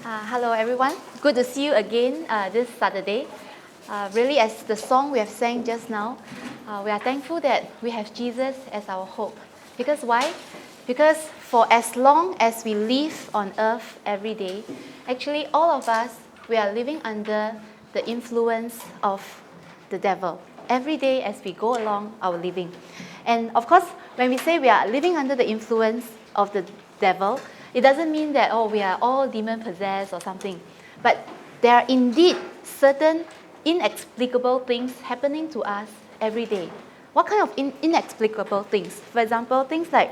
Hello everyone, good to see you again this Saturday. Really, as the song we have sang just now, we are thankful that we have Jesus as our hope. Because why? Because for as long as we live on earth every day, actually all of us, we are living under the influence of the devil. Every day as we go along our living. And of course, when we say we are living under the influence of the devil, it doesn't mean that, we are all demon-possessed or something. But there are indeed certain inexplicable things happening to us every day. What kind of inexplicable things? For example, things like,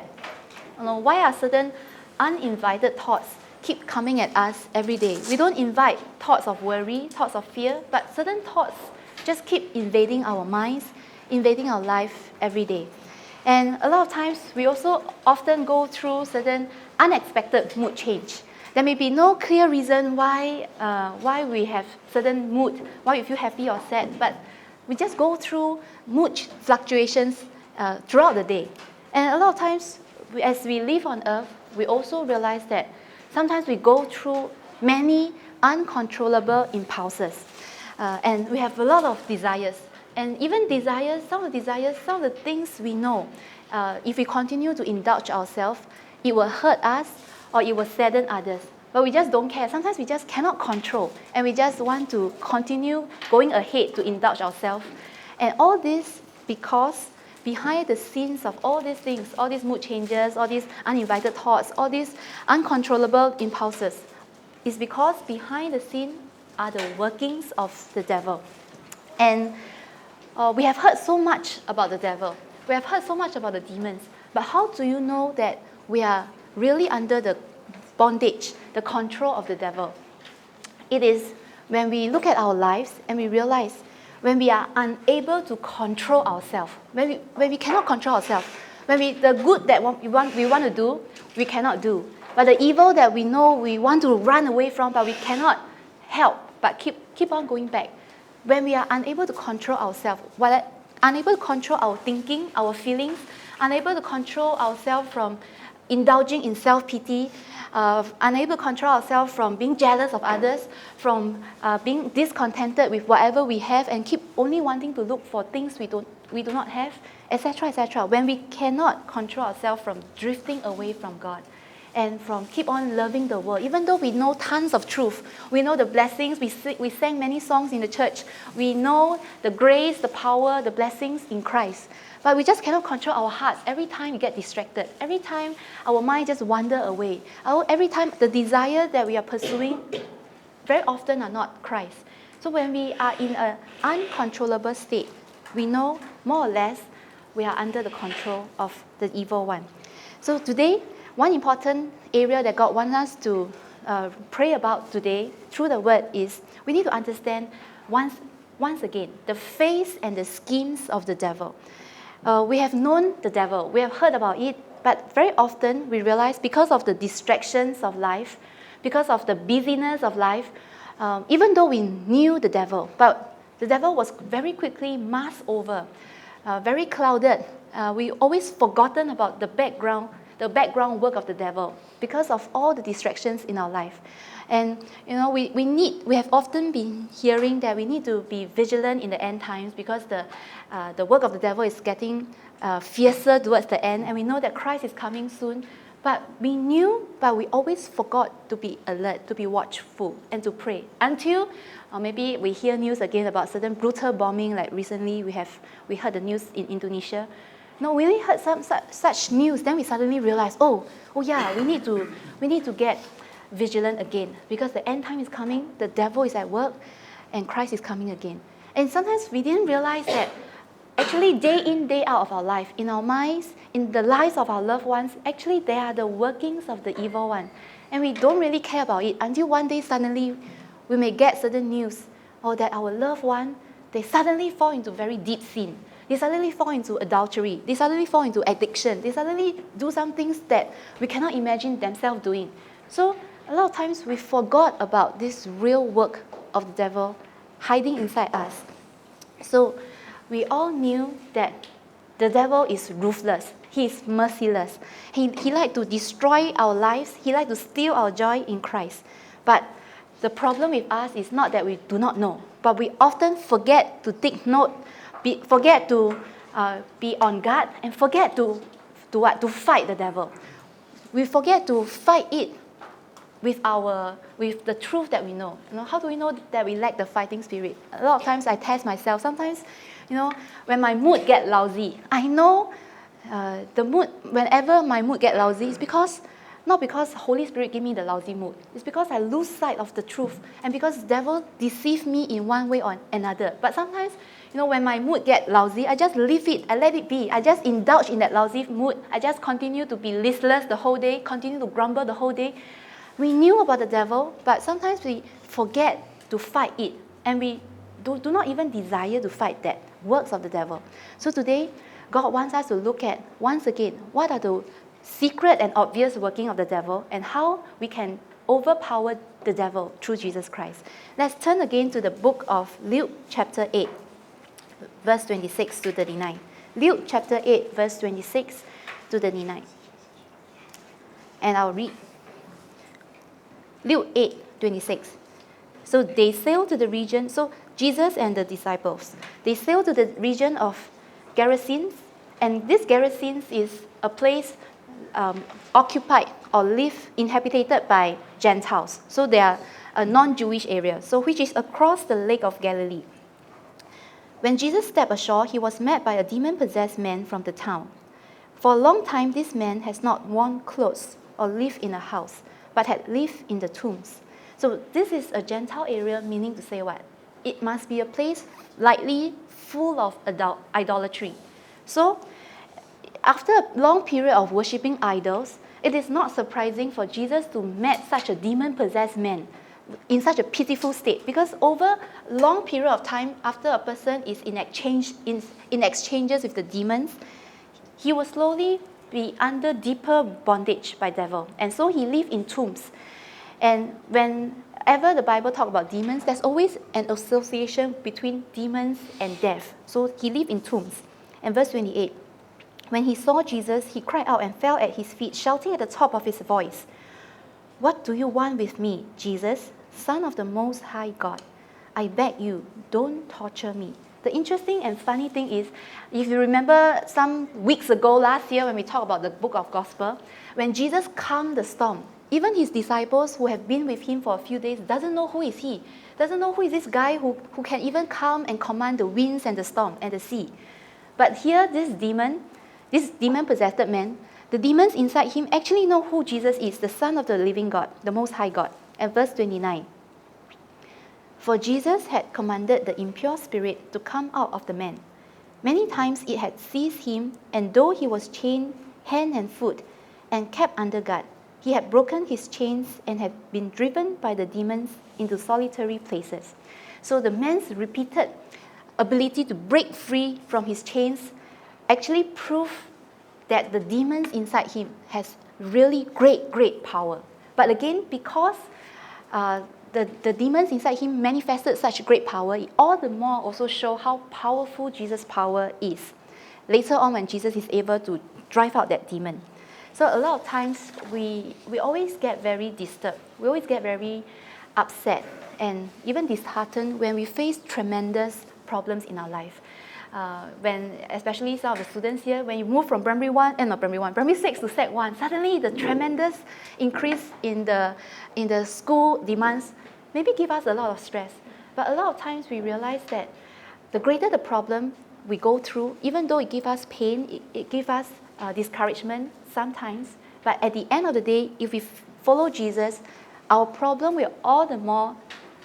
why are certain uninvited thoughts keep coming at us every day? We don't invite thoughts of worry, thoughts of fear, but certain thoughts just keep invading our minds, invading our life every day. And a lot of times, we also often go through certain unexpected mood change. There may be no clear reason why we have certain mood, why we feel happy or sad, but we just go through mood fluctuations throughout the day. And a lot of times, as we live on earth, we also realize that sometimes we go through many uncontrollable impulses. And we have a lot of desires. And even desires, some of the things we know, if we continue to indulge ourselves, it will hurt us or it will sadden others. But we just don't care. Sometimes we just cannot control. And we just want to continue going ahead to indulge ourselves. And all this because behind the scenes of all these things, all these mood changes, all these uninvited thoughts, all these uncontrollable impulses, is because behind the scene are the workings of the devil. And we have heard so much about the devil. We have heard so much about the demons. But how do you know that we are really under the bondage, the control of the devil? It is when we look at our lives and we realize when we are unable to control ourselves, when we cannot control ourselves, when the good that we want to do, we cannot do. But the evil that we know we want to run away from, but we cannot help, but keep on going back. When we are unable to control ourselves, unable to control our thinking, our feelings, unable to control ourselves from indulging in self-pity, unable to control ourselves from being jealous of others, from being discontented with whatever we have and keep only wanting to look for things we do not have, etc., etc. When we cannot control ourselves from drifting away from God and from keep on loving the world, even though we know tons of truth, we know the blessings, we sang many songs in the church, we know the grace, the power, the blessings in Christ. But we just cannot control our hearts. Every time we get distracted, every time our mind just wander away, every time the desire that we are pursuing very often are not Christ. So when we are in an uncontrollable state, we know more or less we are under the control of the evil one. So today, one important area that God wants us to pray about today through the word is we need to understand once again the face and the schemes of the devil. We have known the devil, we have heard about it, but very often we realize because of the distractions of life, because of the busyness of life, even though we knew the devil, but the devil was very quickly masked over, very clouded. We always forgotten about the background work of the devil because of all the distractions in our life. And we have often been hearing that we need to be vigilant in the end times because the work of the devil is getting fiercer towards the end, and we know that Christ is coming soon. But we knew, but we always forgot to be alert, to be watchful, and to pray until maybe we hear news again about certain brutal bombing. Like recently, we heard the news in Indonesia. No, we only heard some such news. Then we suddenly realized, we need to get vigilant again because the end time is coming. The devil is at work, and Christ is coming again. And sometimes we didn't realize that actually day in, day out of our life, in our minds, in the lives of our loved ones, actually they are the workings of the evil one, and we don't really care about it until one day suddenly we may get certain news or that our loved one, they suddenly fall into very deep sin. They suddenly fall into adultery. They suddenly fall into addiction. They suddenly do some things that we cannot imagine themselves doing. So a lot of times we forgot about this real work of the devil hiding inside us. So we all knew that the devil is ruthless. He is merciless. He likes to destroy our lives. He likes to steal our joy in Christ. But the problem with us is not that we do not know, but we often forget to take note, forget to be on guard, and forget to what? To fight the devil. We forget to fight it with the truth that we know. How do we know that we lack the fighting spirit? A lot of times I test myself. Sometimes, when my mood get lousy, I know whenever my mood get lousy, it's not because Holy Spirit give me the lousy mood. It's because I lose sight of the truth, and because the devil deceive me in one way or another. But sometimes, when my mood get lousy, I just leave it. I let it be. I just indulge in that lousy mood. I just continue to be listless the whole day, continue to grumble the whole day. We knew about the devil, but sometimes we forget to fight it, and we do not even desire to fight that works of the devil. So today, God wants us to look at, once again, what are the secret and obvious working of the devil, and how we can overpower the devil through Jesus Christ. Let's turn again to the book of Luke chapter 8, verse 26 to 39. Luke chapter 8, verse 26 to 39. And I'll read. Luke 8, 26. So they sailed to the region, so Jesus and the disciples, they sailed to the region of Gerasenes, and this Gerasenes is a place occupied or inhabited by Gentiles. So they are a non-Jewish area, so which is across the lake of Galilee. When Jesus stepped ashore, he was met by a demon-possessed man from the town. For a long time, this man has not worn clothes or lived in a house, but had lived in the tombs. So this is a Gentile area, meaning to say what? It must be a place likely full of idolatry. So after a long period of worshipping idols, it is not surprising for Jesus to meet such a demon-possessed man in such a pitiful state, because over a long period of time, after a person is in exchanges with the demons, he will slowly be under deeper bondage by devil. And so he lived in tombs. And whenever the Bible talks about demons, there's always an association between demons and death. So he lived in tombs. And verse 28, when he saw Jesus, he cried out and fell at his feet, shouting at the top of his voice, "What do you want with me, Jesus, Son of the Most High God? I beg you, don't torture me." The interesting and funny thing is, if you remember some weeks ago, last year, when we talked about the book of Gospel, when Jesus calmed the storm, even his disciples who have been with him for a few days doesn't know who is he, doesn't know who is this guy who can even calm and command the winds and the storm and the sea. But here, this demon-possessed man, the demons inside him actually know who Jesus is, the Son of the living God, the Most High God. And verse 29, for Jesus had commanded the impure spirit to come out of the man. Many times it had seized him, and though he was chained hand and foot and kept under guard, he had broken his chains and had been driven by the demons into solitary places. So the man's repeated ability to break free from his chains actually proved that the demons inside him has really great power. But again, because the demons inside him manifested such great power, it all the more also show how powerful Jesus' power is. Later on, when Jesus is able to drive out that demon. So a lot of times, we always get very disturbed. We always get very upset and even disheartened when we face tremendous problems in our life. Especially some of the students here, when you move from primary 6 to Sec 1, suddenly the tremendous increase in the school demands maybe give us a lot of stress. But a lot of times we realize that the greater the problem we go through, even though it gives us pain, it gives us discouragement sometimes, but at the end of the day, if we follow Jesus, our problem will all the more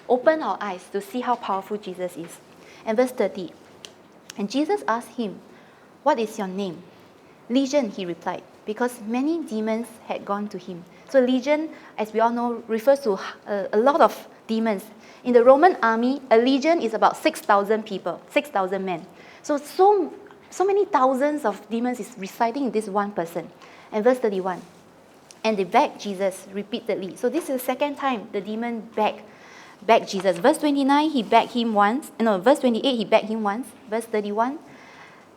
open our eyes to see how powerful Jesus is. And verse 30, and Jesus asked him, "What is your name?" "Legion," he replied, because many demons had gone to him. So legion, as we all know, refers to a lot of demons. In the Roman army, a legion is about 6,000 people, 6,000 men. So many thousands of demons is residing in this one person. And verse 31, and they begged Jesus repeatedly. So this is the second time the demon begged Jesus. Verse 29, he begged him once. No, verse 28, he begged him once. Verse 31,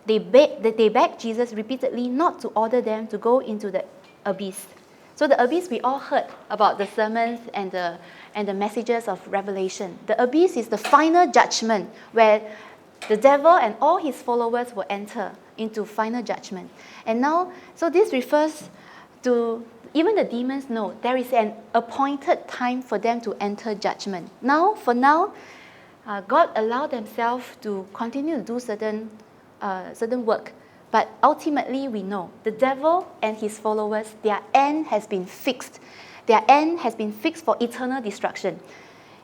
they begged Jesus repeatedly not to order them to go into the abyss. So the abyss, we all heard about the sermons and the messages of Revelation. The abyss is the final judgment where the devil and all his followers will enter into final judgment. And now, so this refers to, even the demons know there is an appointed time for them to enter judgment. For now, God allowed themselves to continue to do certain work. But ultimately, we know the devil and his followers, their end has been fixed. Their end has been fixed for eternal destruction.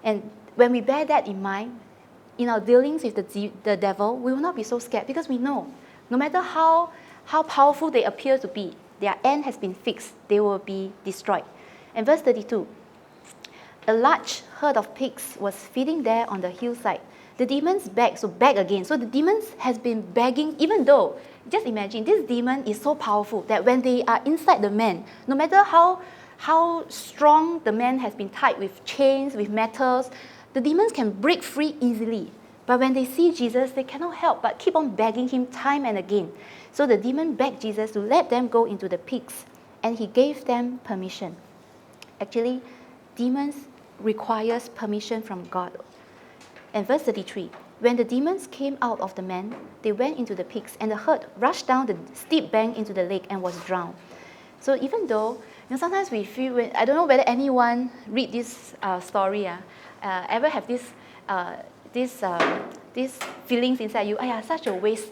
And when we bear that in mind, in our dealings with the devil, we will not be so scared because we know, no matter how powerful they appear to be, their end has been fixed. They will be destroyed. And verse 32, a large herd of pigs was feeding there on the hillside. The demons begged, so beg again. So the demons has been begging, even though, just imagine, this demon is so powerful that when they are inside the man, no matter how strong the man has been tied with chains, with metals, the demons can break free easily. But when they see Jesus, they cannot help but keep on begging him time and again. So the demon begged Jesus to let them go into the pigs, and he gave them permission. Actually, demons requires permission from God. And verse 33, when the demons came out of the man, they went into the pigs, and the herd rushed down the steep bank into the lake and was drowned. So even though, sometimes we feel, I don't know whether anyone read this story, ever have these feelings inside you, such a waste.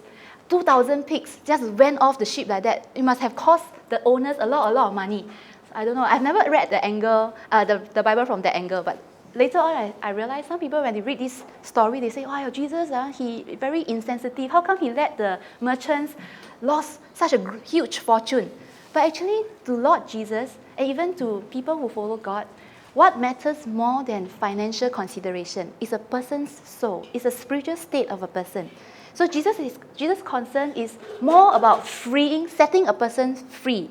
2,000 pigs just went off the ship like that. It must have cost the owners a lot of money. I don't know. I've never read the angle, the Bible from that angle, but later on I realized some people, when they read this story, they say, Jesus, he very insensitive. How come he let the merchants lost such a huge fortune? But actually, to Lord Jesus, and even to people who follow God, what matters more than financial consideration is a person's soul. It's a spiritual state of a person. So Jesus' concern is more about setting a person free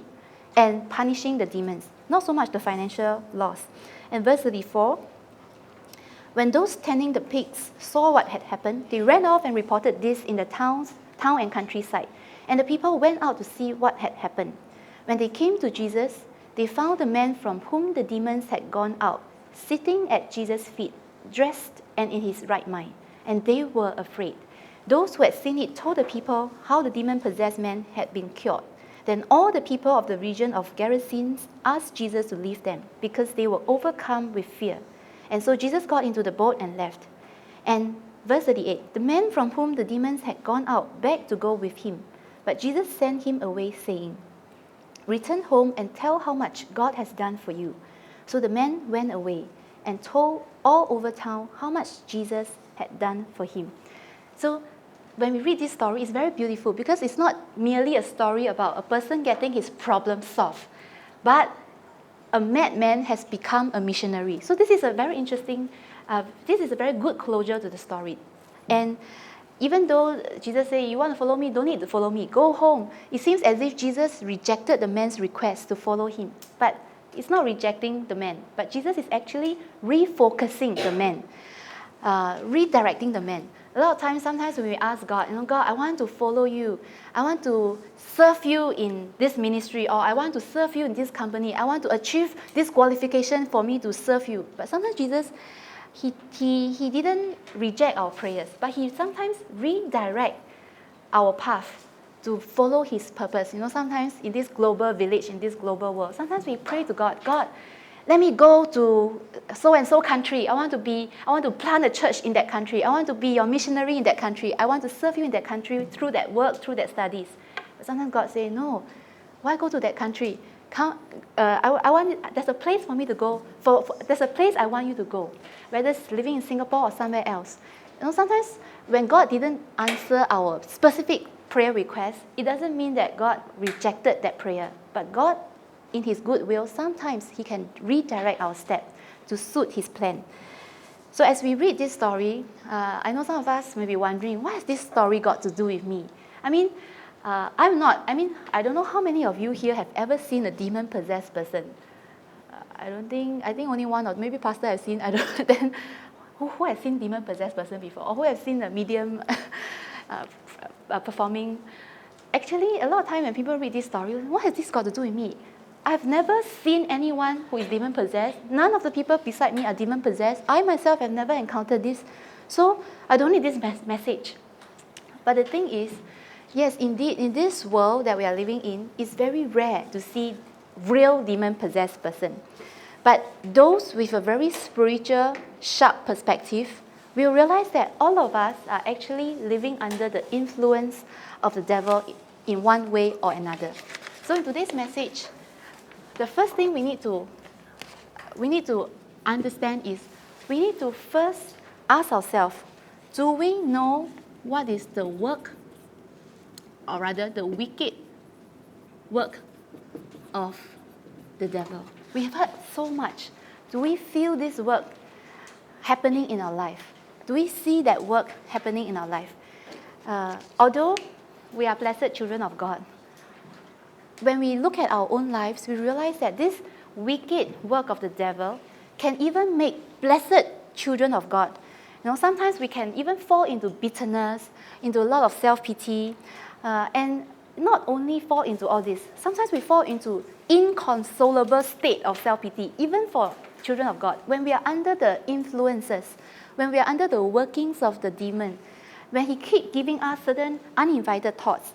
and punishing the demons, not so much the financial loss. And verse 34, when those tending the pigs saw what had happened, they ran off and reported this in the town and countryside. And the people went out to see what had happened. When they came to Jesus, they found the man from whom the demons had gone out, sitting at Jesus' feet, dressed and in his right mind. And they were afraid. Those who had seen it told the people how the demon-possessed man had been cured. Then all the people of the region of Gerasenes asked Jesus to leave them, because they were overcome with fear. And so Jesus got into the boat and left. And verse 38, the man from whom the demons had gone out begged to go with him. But Jesus sent him away, saying, return home and tell how much God has done for you. So the man went away and told all over town how much Jesus had done for him. So when we read this story, it's very beautiful because it's not merely a story about a person getting his problem solved, but a madman has become a missionary. So this is a very interesting, this is a very good closure to the story. And even though Jesus said, you want to follow me, don't need to follow me, go home. It seems as if Jesus rejected the man's request to follow him. But it's not rejecting the man, but Jesus is actually refocusing the man, redirecting the man. A lot of times, sometimes when we ask God, God, I want to follow you. I want to serve you in this ministry, or I want to serve you in this company. I want to achieve this qualification for me to serve you. But sometimes Jesus, he didn't reject our prayers, but he sometimes redirect our path to follow his purpose. Sometimes in this global village, in this global world, sometimes we pray to God, God, let me go to so-and-so country. I want to plant a church in that country. I want to be your missionary in that country. I want to serve you in that country through that work, through that studies. But sometimes God says, no, why go to that country? There's a place for me to go. There's a place I want you to go, whether it's living in Singapore or somewhere else. Sometimes when God didn't answer our specific prayer request, it doesn't mean that God rejected that prayer. But God, in his goodwill, sometimes he can redirect our steps to suit his plan. So as we read this story, I know some of us may be wondering, what has this story got to do with me? I don't know how many of you here have ever seen a demon-possessed person. I think only one, or maybe pastor has seen, I don't know, then who has seen demon-possessed person before? Or who has seen a medium performing? Actually, a lot of time when people read this story, what has this got to do with me? I've never seen anyone who is demon-possessed. None of the people beside me are demon-possessed. I myself have never encountered this. So I don't need this message. But the thing is, yes, indeed, in this world that we are living in, it's very rare to see real demon-possessed person. But those with a very spiritual, sharp perspective will realize that all of us are actually living under the influence of the devil in one way or another. So in today's message, the first thing we need to understand is we need to first ask ourselves, do we know what is the work, or rather the wicked work of the devil? We have heard so much. Do we feel this work happening in our life? Do we see that work happening in our life? Although we are blessed children of God, when we look at our own lives, we realize that this wicked work of the devil can even make blessed children of God. Sometimes we can even fall into bitterness, into a lot of self-pity, and not only fall into all this, sometimes we fall into inconsolable state of self-pity, even for children of God. When we are under the influences, when we are under the workings of the demon, when he keeps giving us certain uninvited thoughts,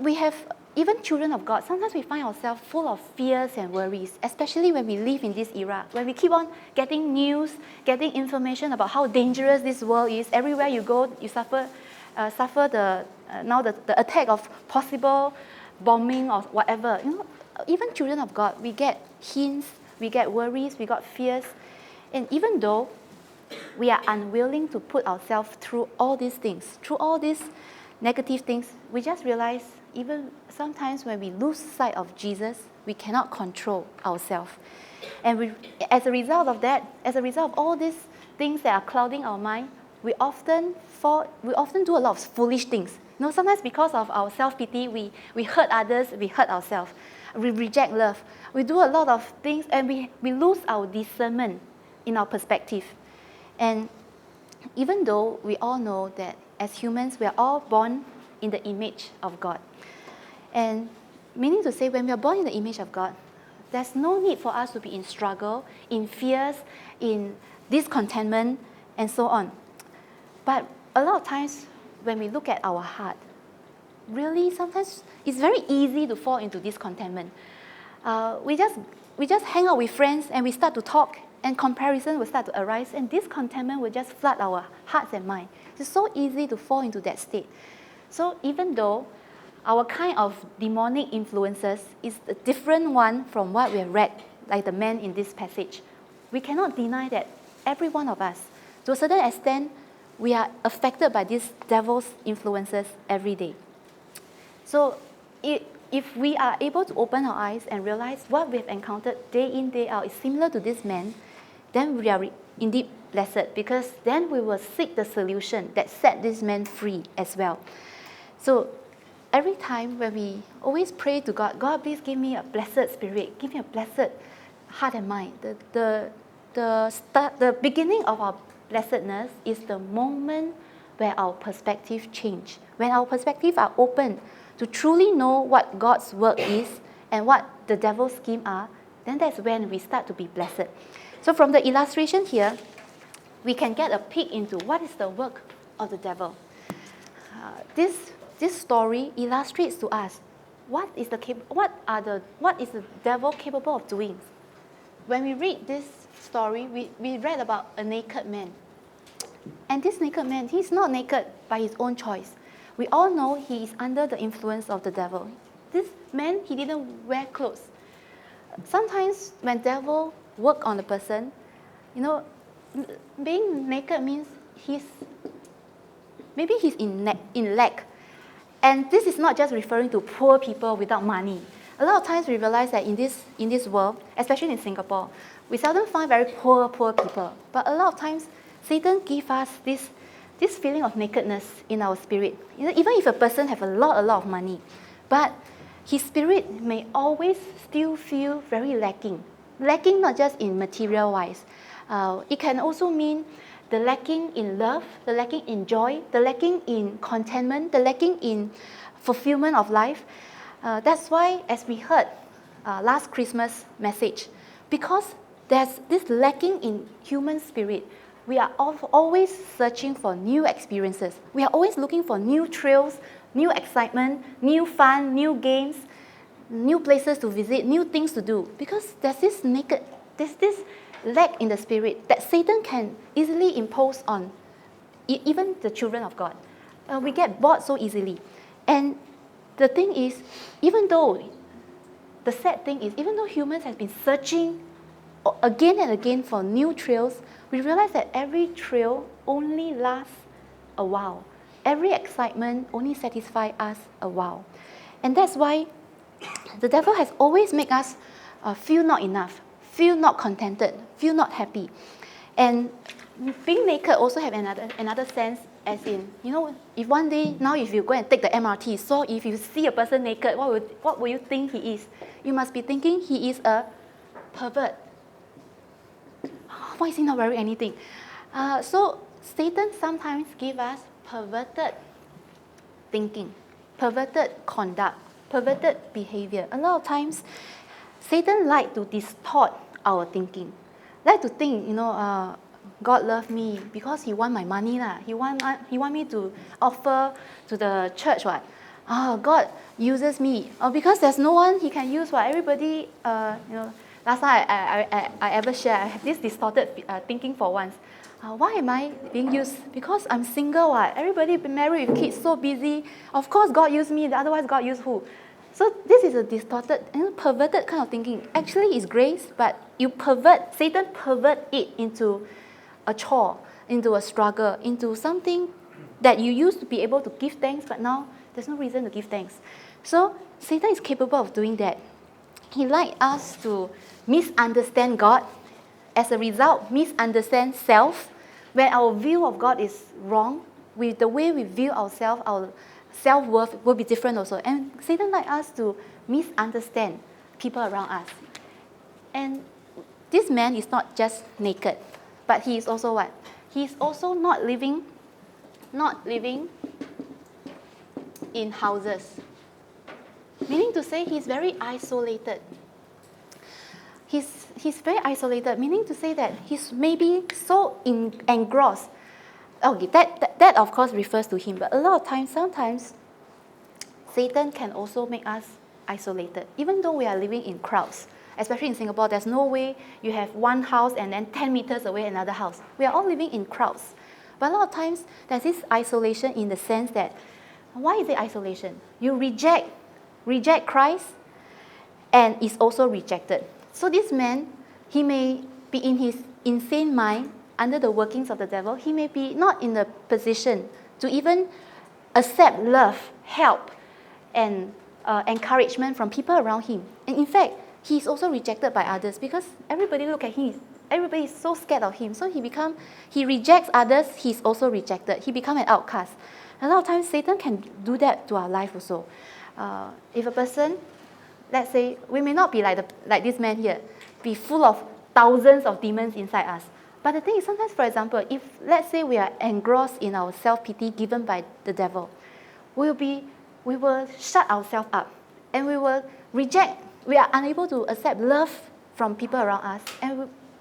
we have, even children of God, sometimes we find ourselves full of fears and worries, especially when we live in this era, when we keep on getting news, getting information about how dangerous this world is. Everywhere you go, you suffer the attack of possible bombing or whatever. Even children of God, we get hints, we get worries, we got fears. And even though we are unwilling to put ourselves through all these things, through all these negative things, we just realize even sometimes when we lose sight of Jesus, we cannot control ourselves. And as a result of that, as a result of all these things that are clouding our mind, we often do a lot of foolish things. Sometimes because of our self-pity, we hurt others, we hurt ourselves. We reject love. We do a lot of things, and we lose our discernment in our perspective. And even though we all know that as humans, we are all born in the image of God. And meaning to say, when we are born in the image of God, there's no need for us to be in struggle, in fears, in discontentment, and so on. But a lot of times, when we look at our heart, really sometimes it's very easy to fall into discontentment. We just hang out with friends and we start to talk, and comparison will start to arise, and discontentment will just flood our hearts and minds. It's so easy to fall into that state. So even though our kind of demonic influences is a different one from what we have read, like the man in this passage, we cannot deny that every one of us, to a certain extent, we are affected by these devil's influences every day. So if we are able to open our eyes and realize what we've encountered day in, day out is similar to this man, then we are indeed blessed, because then we will seek the solution that set this man free as well. So every time when we always pray to God, God, please give me a blessed spirit, give me a blessed heart and mind. The beginning of our blessedness is the moment where our perspective change, when our perspective are open to truly know what God's work is and what the devil's scheme are, then that's when we start to be blessed. So from the illustration here, we can get a peek into what is the work of the devil. This story illustrates to us what is the devil capable of doing. When we read this story, we read about a naked man. And this naked man, he's not naked by his own choice. We all know he is under the influence of the devil. This man, he didn't wear clothes. Sometimes when devil work on a person, being naked means maybe he's in lack. And this is not just referring to poor people without money. A lot of times we realize that in this world, especially in Singapore, we seldom find very poor people. But a lot of times, Satan gives us this feeling of nakedness in our spirit. Even if a person have a lot of money, but his spirit may always still feel very lacking. Lacking not just in material-wise. It can also mean the lacking in love, the lacking in joy, the lacking in contentment, the lacking in fulfillment of life. That's why, as we heard last Christmas message. Because there's this lacking in human spirit. We are always searching for new experiences. We are always looking for new thrills, new excitement, new fun, new games, new places to visit, new things to do. Because there's this lack in the spirit that Satan can easily impose on even the children of God. We get bored so easily. And the thing is, the sad thing is, even though humans have been searching again and again for new thrills, we realize that every thrill only lasts a while. Every excitement only satisfies us a while. And that's why the devil has always made us feel not enough, feel not contented, feel not happy. And being naked also have another sense, as in, if one day, now if you go and take the MRT, so if you see a person naked, what will you think he is? You must be thinking he is a pervert. Why is he not wearing anything? So Satan sometimes gives us perverted thinking, perverted conduct, perverted behavior. A lot of times, Satan likes to distort our thinking. Like to think, God loved me because He want my money lah. He want me to offer to the church what? God uses me. Because there's no one He can use what? Everybody, last time I ever share, I have this distorted thinking for once. Why am I being used? Because I'm single what? Everybody been married with kids, so busy. Of course God used me, otherwise God used who? So this is a distorted and perverted kind of thinking. Actually it's grace, but Satan pervert it into a chore, into a struggle, into something that you used to be able to give thanks, but now there's no reason to give thanks. So Satan is capable of doing that. He likes us to misunderstand God. As a result, misunderstand self. When our view of God is wrong, with the way we view ourselves, our self-worth will be different also. And Satan likes us to misunderstand people around us. And this man is not just naked, but he is also what? He is also not living in houses. Meaning to say he's very isolated. He's very isolated, meaning to say that he's maybe so engrossed. Okay, that of course refers to him, but a lot of times, sometimes, Satan can also make us isolated. Even though we are living in crowds, especially in Singapore, there's no way you have one house and then 10 meters away another house. We are all living in crowds. But a lot of times, there's this isolation in the sense that, why is it isolation? You reject Christ and is also rejected. So this man, he may be in his insane mind, under the workings of the devil. He may be not in the position to even accept love, help, and encouragement from people around him. And in fact, he's also rejected by others because everybody look at him. Everybody is so scared of him. So he rejects others, he's also rejected. He becomes an outcast. A lot of times, Satan can do that to our life also. If a person, let's say, we may not be like this man here, be full of thousands of demons inside us. But the thing is, sometimes, for example, if let's say we are engrossed in our self-pity given by the devil, we will shut ourselves up and we will reject, we are unable to accept love from people around us,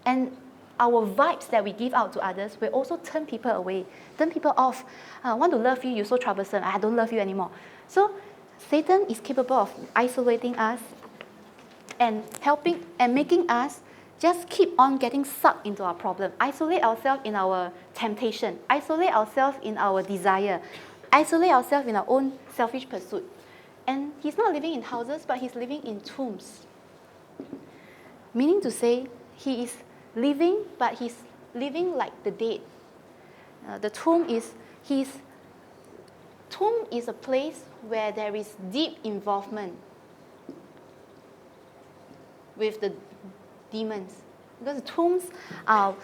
and our vibes that we give out to others will also turn people away, turn people off. I want to love you, you're so troublesome, I don't love you anymore. So Satan is capable of isolating us and helping and making us just keep on getting sucked into our problem. Isolate ourselves in our temptation. Isolate ourselves in our desire. Isolate ourselves in our own selfish pursuit. And he's not living in houses, but he's living in tombs. Meaning to say, he is living, but he's living like the dead. The tomb is a place where there is deep involvement with the demons. Because tombs are,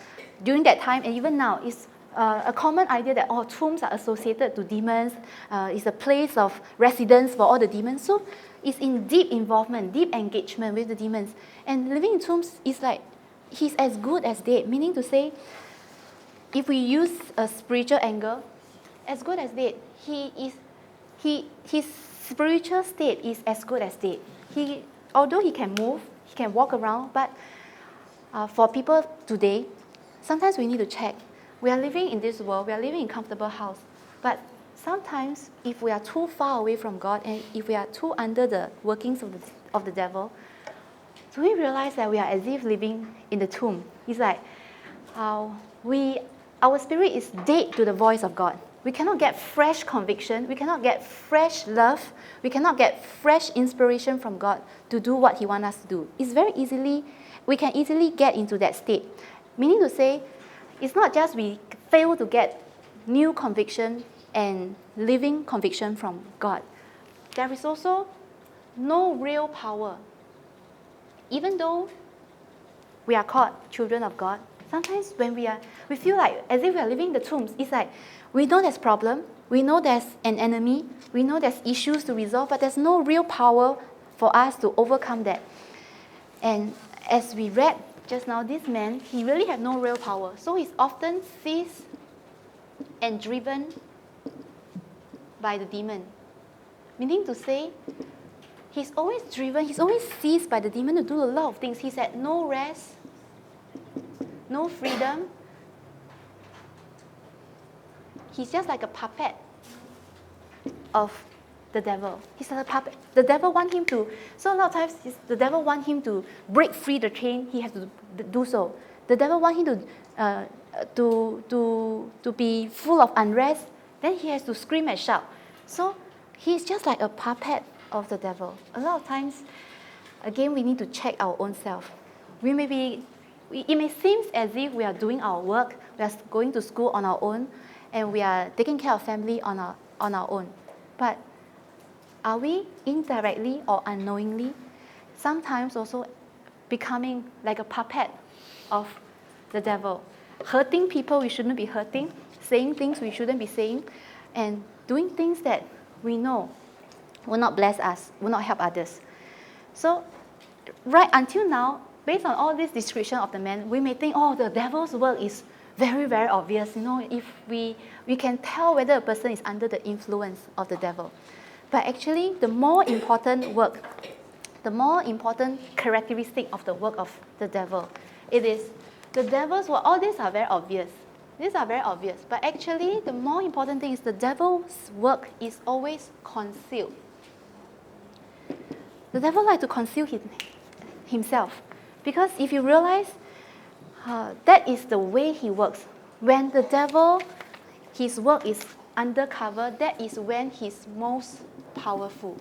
during that time and even now, is a common idea that tombs are associated to demons. It's a place of residence for all the demons. So it's in deep involvement, deep engagement with the demons. And living in tombs is like, he's as good as dead. Meaning to say, if we use a spiritual angle, as good as dead, his spiritual state is as good as dead. although he can move, he can walk around, but for people today, sometimes we need to check. We are living in this world, we are living in a comfortable house, but sometimes if we are too far away from God and if we are too under the workings of the devil, do we realize that we are as if living in the tomb? It's like our spirit is dead to the voice of God. We cannot get fresh conviction, we cannot get fresh love, we cannot get fresh inspiration from God to do what He wants us to do. We can easily get into that state. Meaning to say, it's not just we fail to get new conviction and living conviction from God. There is also no real power. Even though we are called children of God, sometimes when we feel like as if we are living in the tombs, it's like we know there's problem, we know there's an enemy, we know there's issues to resolve, but there's no real power for us to overcome that. And as we read just now, this man, he really had no real power. So he's often seized and driven by the demon. Meaning to say, he's always driven, he's always seized by the demon to do a lot of things. He's had no rest, no freedom. He's just like a puppet of the devil. He's like a puppet. The devil wants him to, so a lot of times the devil wants him to break free the chain, he has to do so. The devil wants him to be full of unrest, then he has to scream and shout. So he's just like a puppet of the devil. A lot of times, again, we need to check our own self. It may seem as if we are doing our work, we are going to school on our own, and we are taking care of family on our own. But are we indirectly or unknowingly sometimes also becoming like a puppet of the devil? Hurting people we shouldn't be hurting, saying things we shouldn't be saying, and doing things that we know will not bless us, will not help others. So, right until now, based on all this description of the man, we may think, oh, the devil's work is very, very obvious. If we can tell whether a person is under the influence of the devil. But actually, the more important work, the more important characteristic of the work of the devil, it is the devil's work. All these are very obvious. These are very obvious. But actually, the more important thing is the devil's work is always concealed. The devil likes to conceal himself. Because if you realize, that is the way he works. When the devil, his work is undercover, that is when he's most powerful.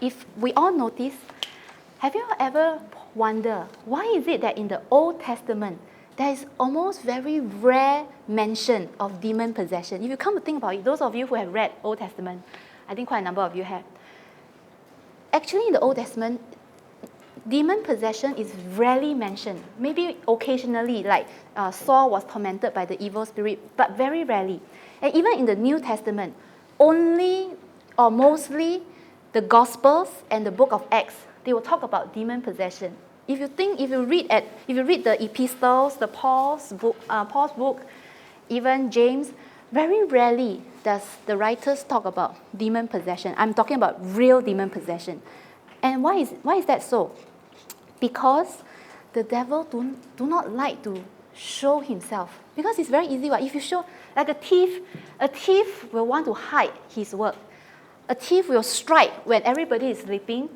If we all notice, have you ever wondered why is it that in the Old Testament there is almost very rare mention of demon possession? If you come to think about it, those of you who have read Old Testament, I think quite a number of you have. Actually, in the Old Testament, demon possession is rarely mentioned. Maybe occasionally, like Saul was tormented by the evil spirit, but very rarely. And even in the New Testament, only or mostly the Gospels and the book of Acts, they will talk about demon possession. If you read the epistles, the Paul's book, even James, very rarely does the writers talk about demon possession. I'm talking about real demon possession. And why is that so? Because the devil do not like to show himself. Because it's very easy. If you show, like a thief will want to hide his work. A thief will strike when everybody is sleeping,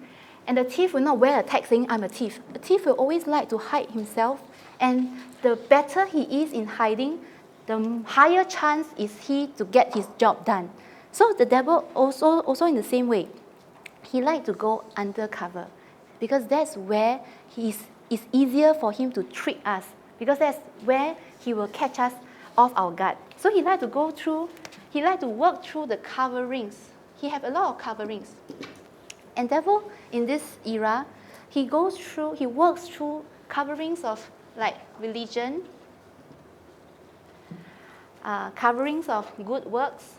and the thief will not wear a tag saying, I'm a thief. A thief will always like to hide himself, and the better he is in hiding, the higher chance is he to get his job done. So the devil also in the same way, he likes to go undercover, because that's where it's easier for him to trick us, because that's where he will catch us off our guard. So he likes to work through the coverings. He have a lot of coverings. And devil in this era, he works through coverings of like religion, coverings of good works,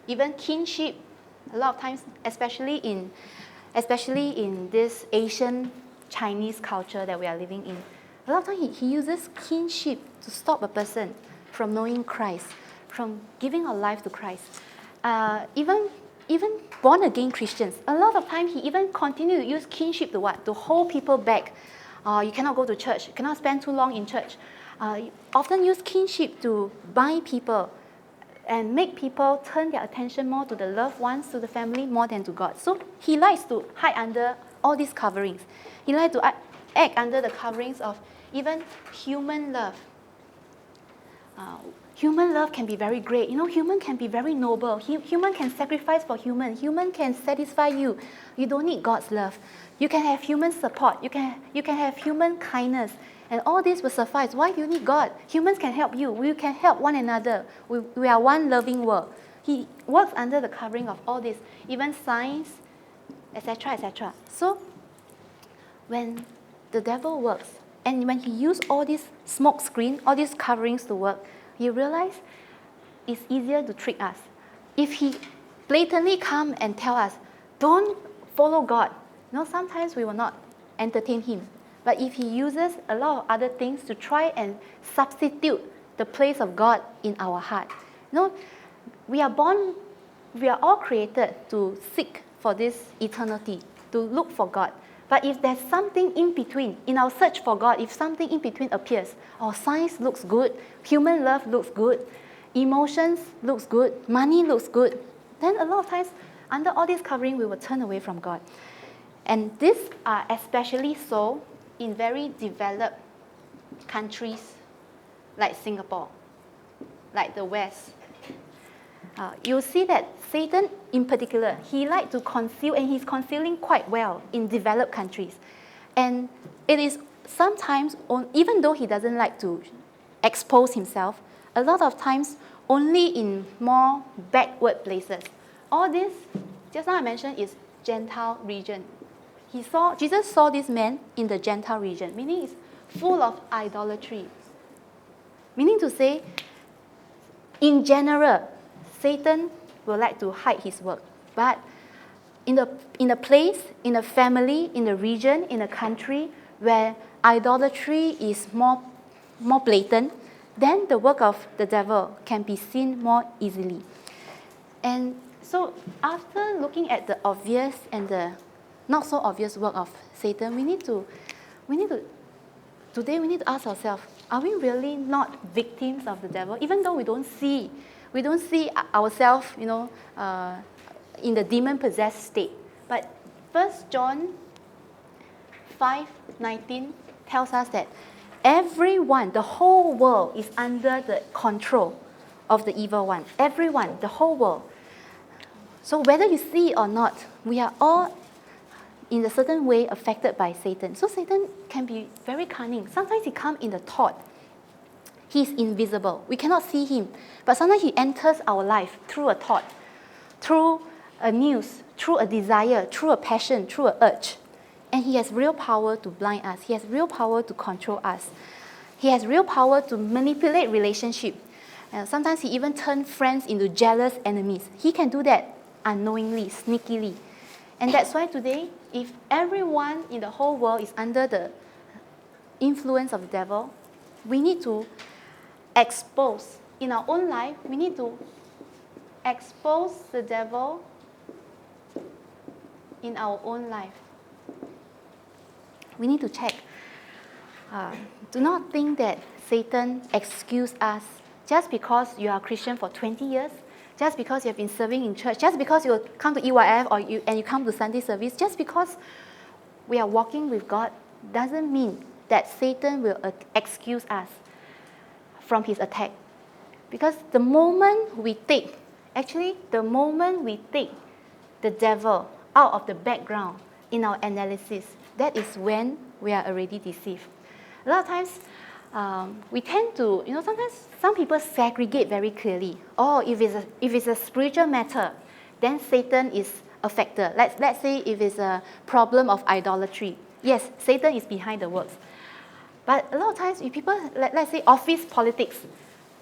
even kinship. A lot of times, especially in this Asian Chinese culture that we are living in, a lot of times he uses kinship to stop a person from knowing Christ, from giving our life to Christ. Even born-again Christians, a lot of time he even continue to use kinship to what? To hold people back. You cannot go to church, you cannot spend too long in church. Often use kinship to bind people and make people turn their attention more to the loved ones, to the family, more than to God. So he likes to hide under all these coverings. He likes to act under the coverings of even human love. Human love can be very great. Human can be very noble. Human can sacrifice for human. Human can satisfy you. You don't need God's love. You can have human support. You can have human kindness. And all this will suffice. Why do you need God? Humans can help you. We can help one another. We are one loving world. He works under the covering of all this, even science, etc., etc. So, when the devil works, and when he uses all these smoke screen, all these coverings to work, you realize it's easier to trick us. If he blatantly come and tell us, don't follow God, sometimes we will not entertain him. But if he uses a lot of other things to try and substitute the place of God in our heart, we are all created to seek for this eternity, to look for God. But if there's something in between, in our search for God, if something in between appears, science looks good, human love looks good, emotions looks good, money looks good, then a lot of times, under all this covering, we will turn away from God. And this are especially so in very developed countries like Singapore, like the West. You'll see that Satan in particular, he likes to conceal, and he's concealing quite well in developed countries. And it is sometimes, even though he doesn't like to expose himself, a lot of times only in more backward places. All this, just now I mentioned, is Gentile region. Jesus saw this man in the Gentile region, meaning it's full of idolatry. Meaning to say, in general, Satan will like to hide his work. But in a place, in a family, in a region, in a country where idolatry is more blatant, then the work of the devil can be seen more easily. And so after looking at the obvious and the not so obvious work of Satan, today we need to ask ourselves, are we really not victims of the devil? Even though we don't see ourselves, in the demon-possessed state. But 1 John 5:19 tells us that everyone, the whole world, is under the control of the evil one. Everyone, the whole world. So whether you see it or not, we are all in a certain way affected by Satan. So Satan can be very cunning. Sometimes he comes in the thought. He's invisible. We cannot see him. But sometimes he enters our life through a thought, through a news, through a desire, through a passion, through an urge. And he has real power to blind us. He has real power to control us. He has real power to manipulate relationships. Sometimes he even turns friends into jealous enemies. He can do that unknowingly, sneakily. And that's why today, if everyone in the whole world is under the influence of the devil, we need to expose, in our own life, we need to expose the devil in our own life. We need to check. Do not think that Satan excuses us just because you are a Christian for 20 years, just because you have been serving in church, just because you come to EYF and you come to Sunday service, just because we are walking with God, doesn't mean that Satan will excuse us from his attack. Because the moment we take the devil out of the background in our analysis, that is when we are already deceived. A lot of times, we tend to, sometimes some people segregate very clearly. If it's a spiritual matter, then Satan is a factor. Let's say if it's a problem of idolatry, yes, Satan is behind the works. But a lot of times, if people, let's say office politics,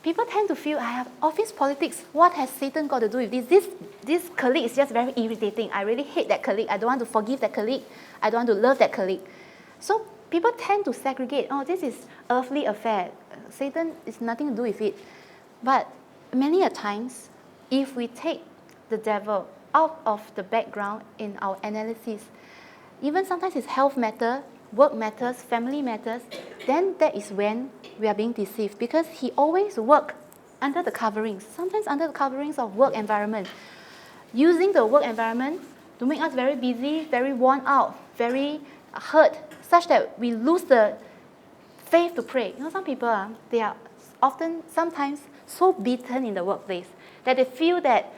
people tend to feel, I have office politics, what has Satan got to do with this? This colleague is just very irritating. I really hate that colleague. I don't want to forgive that colleague. I don't want to love that colleague. So people tend to segregate, this is earthly affair. Satan is nothing to do with it. But many a times, if we take the devil out of the background in our analysis. Even sometimes it's health matter, work matters, family matters, then that is when we are being deceived, because he always works under the coverings, sometimes under the coverings of work environment, using the work environment to make us very busy, very worn out, very hurt, such that we lose the faith to pray. Some people, they are sometimes so beaten in the workplace that they feel that,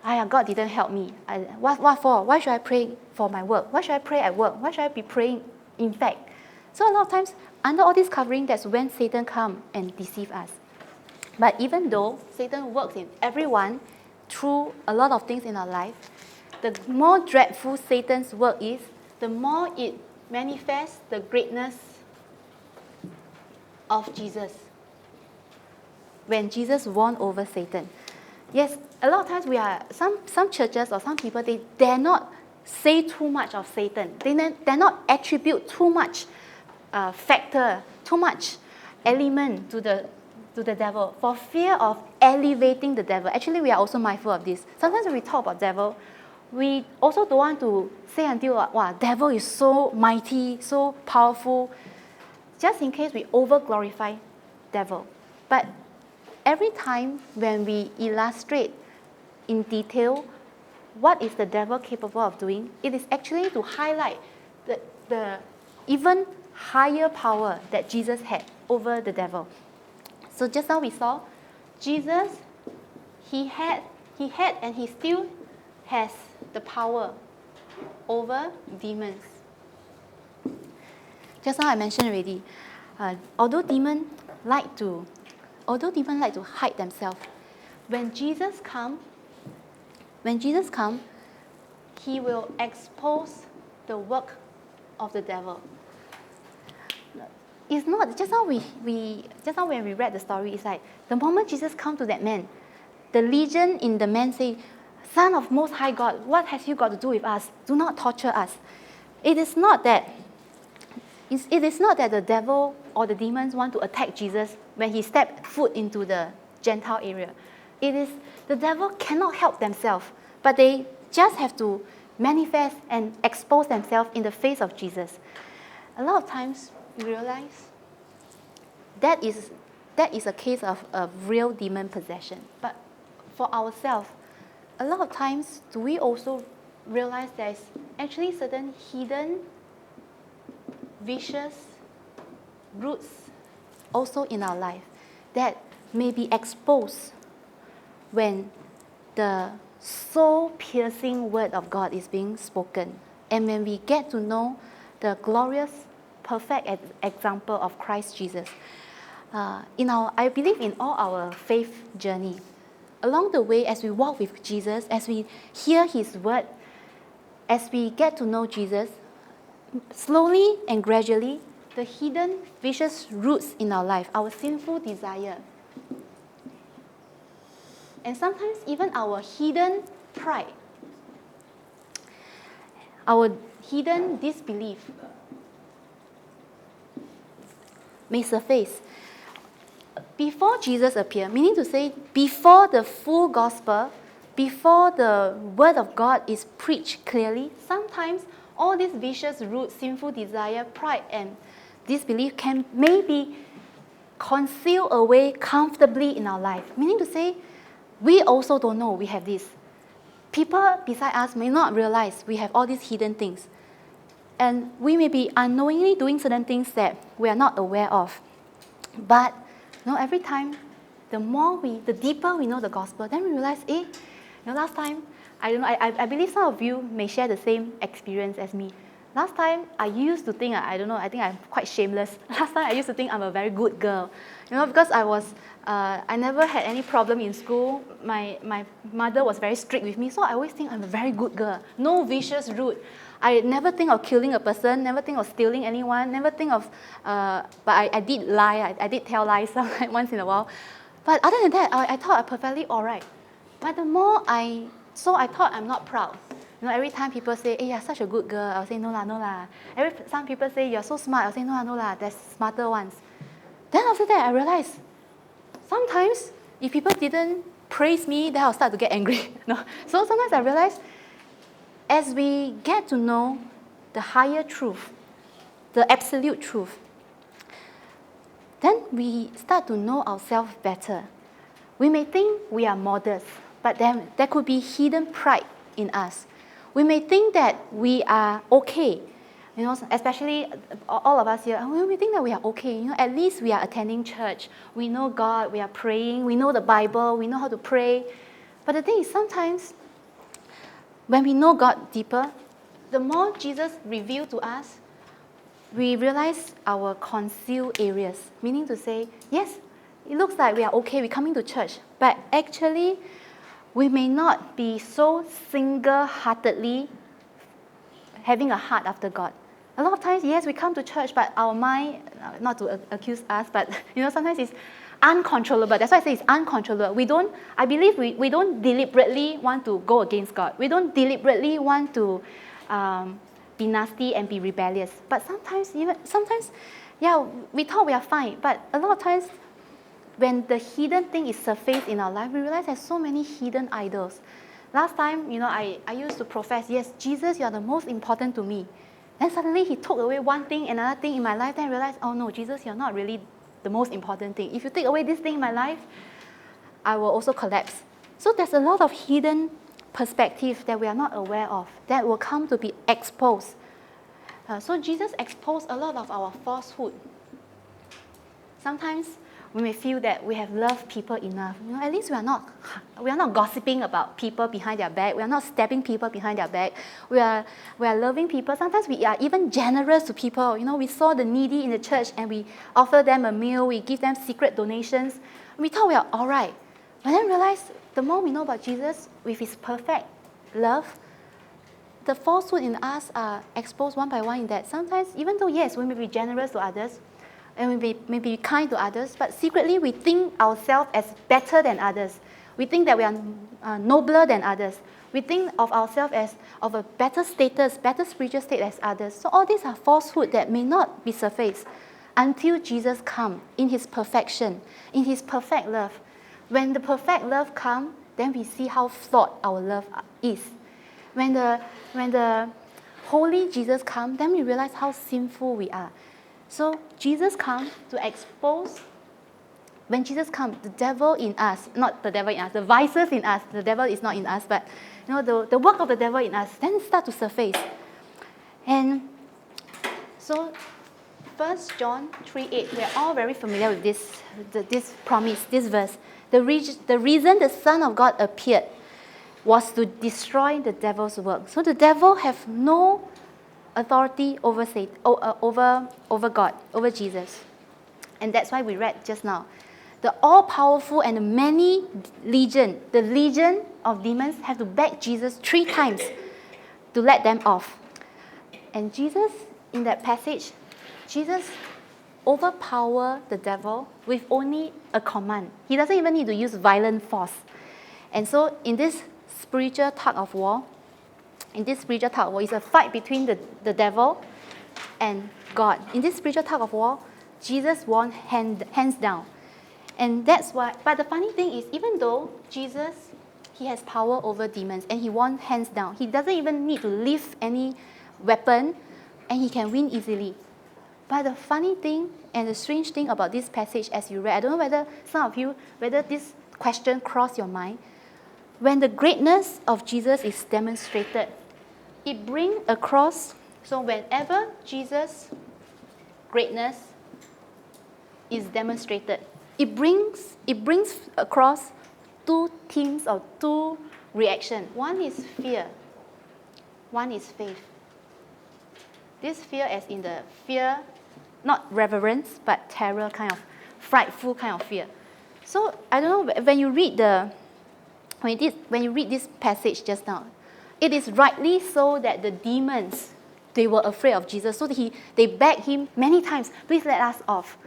God didn't help me. What for? Why should I pray for my work? Why should I pray at work? Why should I be praying in fact? So a lot of times, under all this covering, that's when Satan comes and deceives us. But even though Satan works in everyone through a lot of things in our life, the more dreadful Satan's work is, the more it manifests the greatness of Jesus. When Jesus won over Satan. Yes, a lot of times some churches or some people, they dare not say too much of Satan. They dare not attribute too much factor, too much element to the devil, for fear of elevating the devil. Actually, we are also mindful of this. Sometimes when we talk about devil, we also don't want to say until, wow, devil is so mighty, so powerful, just in case we over-glorify devil. But every time when we illustrate in detail what is the devil capable of doing, it is actually to highlight the even higher power that Jesus had over the devil. So just now we saw Jesus, he had and he still has the power over demons. Just now I mentioned already, although demons like to hide themselves, when Jesus comes, he will expose the work of the devil. It's not just now when we read the story, it's like the moment Jesus comes to that man, the legion in the man say, "Son of Most High God, what has you got to do with us? Do not torture us." It is not that the devil or the demons want to attack Jesus when he stepped foot into the Gentile area. It is the devil cannot help themselves, but they just have to manifest and expose themselves in the face of Jesus. A lot of times we realize that is a case of a real demon possession. But for ourselves, a lot of times do we also realize there's actually certain hidden vicious roots also in our life that may be exposed when the soul-piercing word of God is being spoken, and when we get to know the glorious, perfect example of Christ Jesus. I believe in all our faith journey, along the way, as we walk with Jesus, as we hear His word, as we get to know Jesus, slowly and gradually, the hidden vicious roots in our life, our sinful desire, and sometimes even our hidden pride, our hidden disbelief may surface. Before Jesus appeared, meaning to say, before the full gospel, before the word of God is preached clearly, sometimes all these vicious roots, sinful desire, pride, and disbelief can maybe conceal away comfortably in our life. Meaning to say, we also don't know we have this. People beside us may not realize we have all these hidden things. And we may be unknowingly doing certain things that we are not aware of. But every time, the deeper we know the gospel, then we realize, last time, I believe some of you may share the same experience as me. Last time, I used to think, I think I'm quite shameless. Last time, I used to think I'm a very good girl. Because I never had any problem in school. My mother was very strict with me, so I always think I'm a very good girl. No vicious root. I never think of killing a person, never think of stealing anyone, never think of, but I did lie, I did tell lies once in a while. But other than that, I thought I'm perfectly all right. But I thought I'm not proud. Every time people say, "Hey, you're such a good girl," I'll say, "No lah." Some people say, "You're so smart," I'll say, "No lah, there's smarter ones." Then after that, I realized, sometimes if people didn't praise me, then I'll start to get angry. So sometimes I realize as we get to know the higher truth, the absolute truth, then we start to know ourselves better. We may think we are modest, but then there could be hidden pride in us. We may think that we are okay, especially all of us here, we think that we are okay. At least we are attending church. We know God, we are praying, we know the Bible, we know how to pray. But the thing is, sometimes when we know God deeper, the more Jesus revealed to us, we realize our concealed areas. Meaning to say, yes, it looks like we are okay, we're coming to church, but actually, we may not be so single-heartedly having a heart after God. A lot of times, yes, we come to church, but our mind, not to accuse us, but sometimes it's uncontrollable. That's why I say it's uncontrollable. I believe we don't deliberately want to go against God. We don't deliberately want to be nasty and be rebellious. But sometimes, yeah, we thought we are fine, but a lot of times, when the hidden thing is surfaced in our life, we realize there's so many hidden idols. Last time, I used to profess, yes, Jesus, you are the most important to me. Then suddenly he took away one thing, another thing in my life, then I realized, oh no, Jesus, you're not really the most important thing. If you take away this thing in my life, I will also collapse. So there's a lot of hidden perspective that we are not aware of that will come to be exposed. So Jesus exposed a lot of our falsehood. Sometimes we may feel that we have loved people enough. At least we are not gossiping about people behind their back. We are not stabbing people behind their back. We are loving people. Sometimes we are even generous to people. We saw the needy in the church and we offer them a meal. We give them secret donations. We thought we are all right. But then realize the more we know about Jesus with his perfect love, the falsehood in us are exposed one by one in that sometimes, even though, yes, we may be generous to others, and we may be kind to others, but secretly we think ourselves as better than others. We think that we are nobler than others. We think of ourselves as of a better status, better spiritual state as others. So all these are falsehood that may not be surfaced until Jesus comes in his perfection, in his perfect love. When the perfect love comes, then we see how flawed our love is. When the holy Jesus comes, then we realize how sinful we are. So Jesus comes to expose. When Jesus comes, the devil in us, not the devil in us, the vices in us, the devil is not in us, but the work of the devil in us, then start to surface. And so 1 John 3:8, we are all very familiar with this promise, this verse. The reason the Son of God appeared was to destroy the devil's work. So the devil have no authority over God, over Jesus. And that's why we read just now. The all-powerful and the many legion of demons have to beg Jesus 3 times to let them off. And Jesus, in that passage, Jesus overpower the devil with only a command. He doesn't even need to use violent force. And so in this spiritual tug of war, it's a fight between the devil and God. In this spiritual tug of war, Jesus won hands down. And that's why, but the funny thing is, even though Jesus, he has power over demons and he won hands down, he doesn't even need to lift any weapon and he can win easily. But the funny thing and the strange thing about this passage as you read, I don't know whether some of you, whether this question crossed your mind, when the greatness of Jesus is demonstrated, it brings across, so whenever Jesus' greatness is demonstrated, it brings across 2 themes or 2 reactions. One is fear, one is faith. This fear as in the fear, not reverence, but terror kind of, frightful kind of fear. So I don't know, when you read this passage just now, it is rightly so that the demons, they were afraid of Jesus. So they begged him many times, please let us off.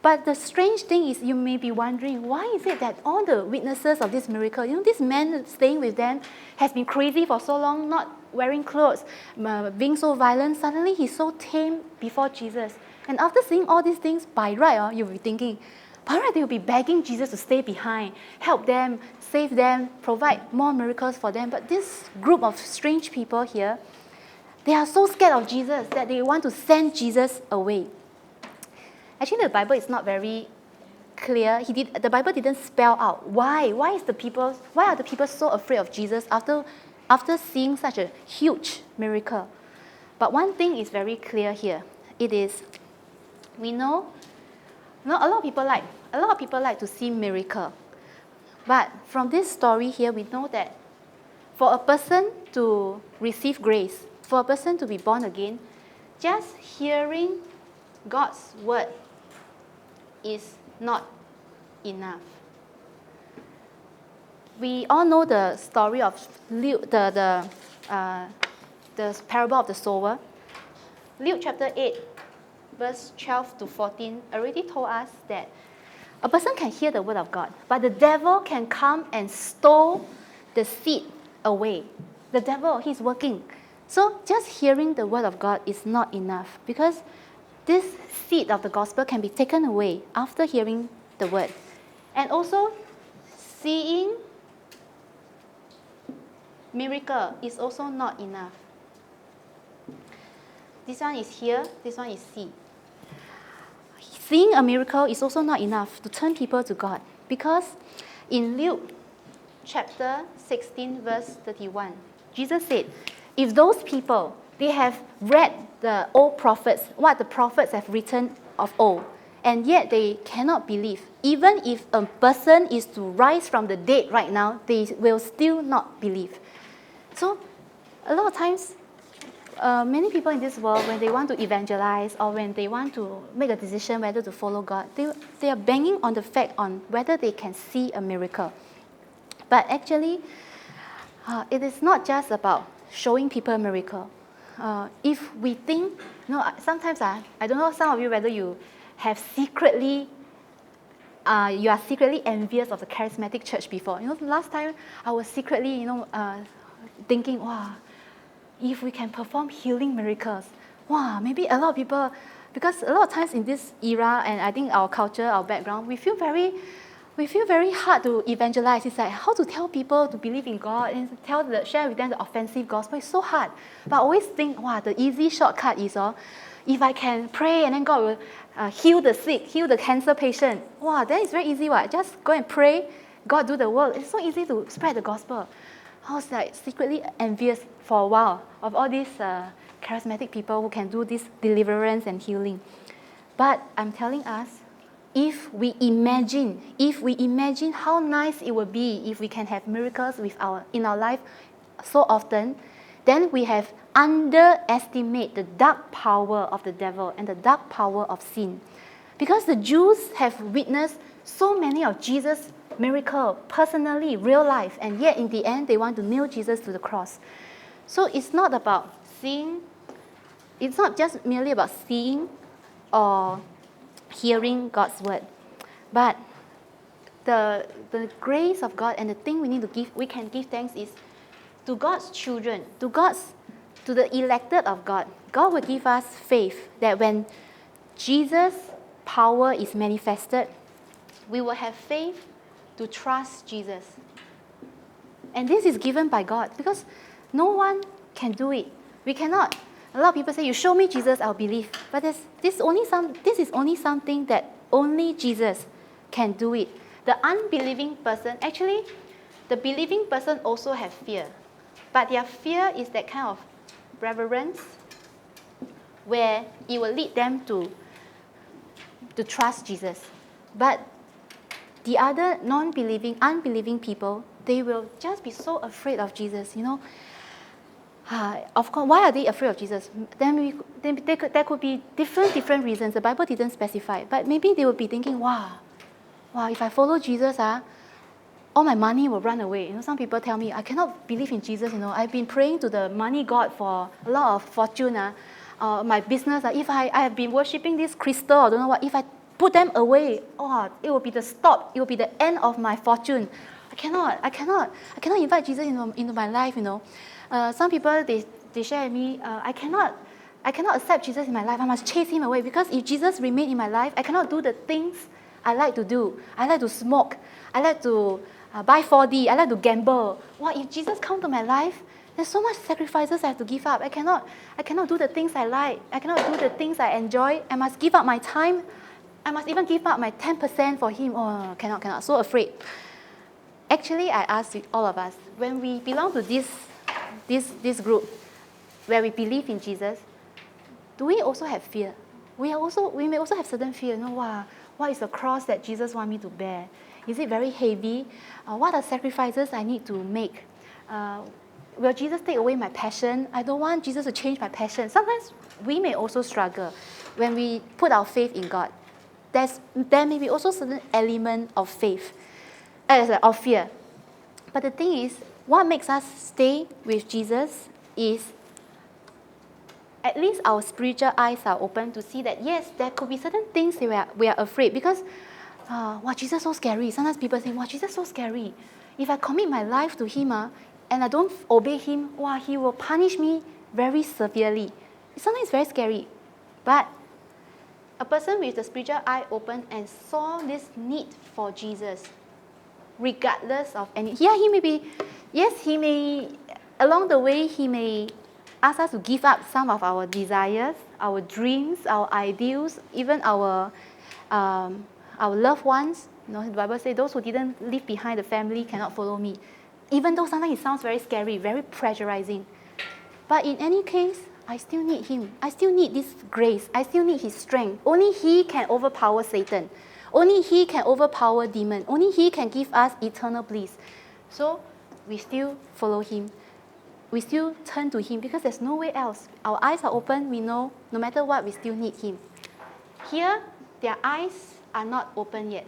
But the strange thing is, you may be wondering, why is it that all the witnesses of this miracle, this man staying with them has been crazy for so long, not wearing clothes, being so violent, suddenly he's so tame before Jesus. And after seeing all these things, by right, you'll be thinking, But rather, they will be begging Jesus to stay behind, help them, save them, provide more miracles for them. But this group of strange people here, they are so scared of Jesus that they want to send Jesus away. Actually, the Bible is not very clear. The Bible didn't spell out why. Why are the people so afraid of Jesus after seeing such a huge miracle? But one thing is very clear here. It is, we know a lot of people like to see miracle. But from this story here, we know that for a person to receive grace, for a person to be born again, just hearing God's word is not enough. We all know the story of Luke, the parable of the sower. Luke chapter 8, verse 12 to 14 already told us that a person can hear the word of God, but the devil can come and steal the seed away. The devil, he's working. So just hearing the word of God is not enough, because this seed of the gospel can be taken away after hearing the word. And also, seeing miracle is also not enough. This one is hear, this one is see. Seeing a miracle is also not enough to turn people to God, because in Luke chapter 16, verse 31, Jesus said, if those people, they have read the old prophets, what the prophets have written of old, and yet they cannot believe, even if a person is to rise from the dead right now, they will still not believe. So a lot of times, many people in this world, when they want to evangelize or when they want to make a decision whether to follow God, they are banging on the fact on whether they can see a miracle. But actually, it is not just about showing people a miracle. If we think, sometimes I don't know some of you whether you have secretly, you are secretly envious of the charismatic church before. Last time I was secretly, thinking, wow, if we can perform healing miracles, wow, maybe a lot of people, because a lot of times in this era, and I think our culture, our background, we feel very hard to evangelize. It's like how to tell people to believe in God and share with them the offensive gospel. It's so hard. But I always think, wow, the easy shortcut is, if I can pray and then God will heal the sick, heal the cancer patient. Wow, then it's very easy. Just go and pray, God do the work. It's so easy to spread the gospel. I was like secretly envious for a while of all these charismatic people who can do this deliverance and healing. But I'm telling us, if we imagine how nice it would be if we can have miracles in our life so often, then we have underestimated the dark power of the devil and the dark power of sin. Because the Jews have witnessed so many of Jesus' miracles personally, real life, and yet in the end they want to nail Jesus to the cross. So it's not about seeing, it's not just merely about seeing or hearing God's word, but the grace of God and the thing we can give thanks is to God's children, to the elected of God. God will give us faith that when Jesus' power is manifested, we will have faith to trust Jesus. And this is given by God, because no one can do it. We cannot. A lot of people say, you show me Jesus, I'll believe. But this is only something that only Jesus can do it. The unbelieving person, actually, the believing person also have fear. But their fear is that kind of reverence where it will lead them to trust Jesus. But the other unbelieving people, they will just be so afraid of Jesus, Of course, why are they afraid of Jesus? There could be different reasons. The Bible didn't specify. But maybe they would be thinking, wow, if I follow Jesus, all my money will run away. Some people tell me, I cannot believe in Jesus. I've been praying to the money God for a lot of fortune. My business, if I have been worshipping this crystal, I don't know what, if I put them away, it will be the stop. It will be the end of my fortune. I cannot invite Jesus into my life. Some people, they share with me, I cannot accept Jesus in my life. I must chase him away, because if Jesus remains in my life, I cannot do the things I like to do. I like to smoke. I like to buy 4D. I like to gamble. Wow, if Jesus come to my life, there's so much sacrifices I have to give up. I cannot do the things I like. I cannot do the things I enjoy. I must give up my time. I must even give up my 10% for him. Oh, cannot. So afraid. Actually, I ask all of us, when we belong to this group, where we believe in Jesus, do we also have fear? We may also have certain fear. Wow, what is the cross that Jesus wants me to bear? Is it very heavy? What are sacrifices I need to make? Will Jesus take away my passion? I don't want Jesus to change my passion. Sometimes we may also struggle when we put our faith in God. There may be also certain element of faith, of fear. But the thing is, what makes us stay with Jesus is at least our spiritual eyes are open to see that, yes, there could be certain things that we are afraid because, wow, Jesus is so scary. Sometimes people say, wow, Jesus is so scary. If I commit my life to him and I don't obey him, wow, he will punish me very severely. Sometimes it's very scary. But a person with the spiritual eye open and saw this need for Jesus, regardless of any, along the way, he may ask us to give up some of our desires, our dreams, our ideals, even our loved ones. The Bible says those who didn't leave behind the family cannot follow me. Even though sometimes it sounds very scary, very pressurizing. But in any case, I still need him. I still need this grace. I still need his strength. Only he can overpower Satan. Only he can overpower demons. Only he can give us eternal bliss. So we still follow him. We still turn to him because there's no way else. Our eyes are open. We know no matter what, we still need him. Here, their eyes are not open yet.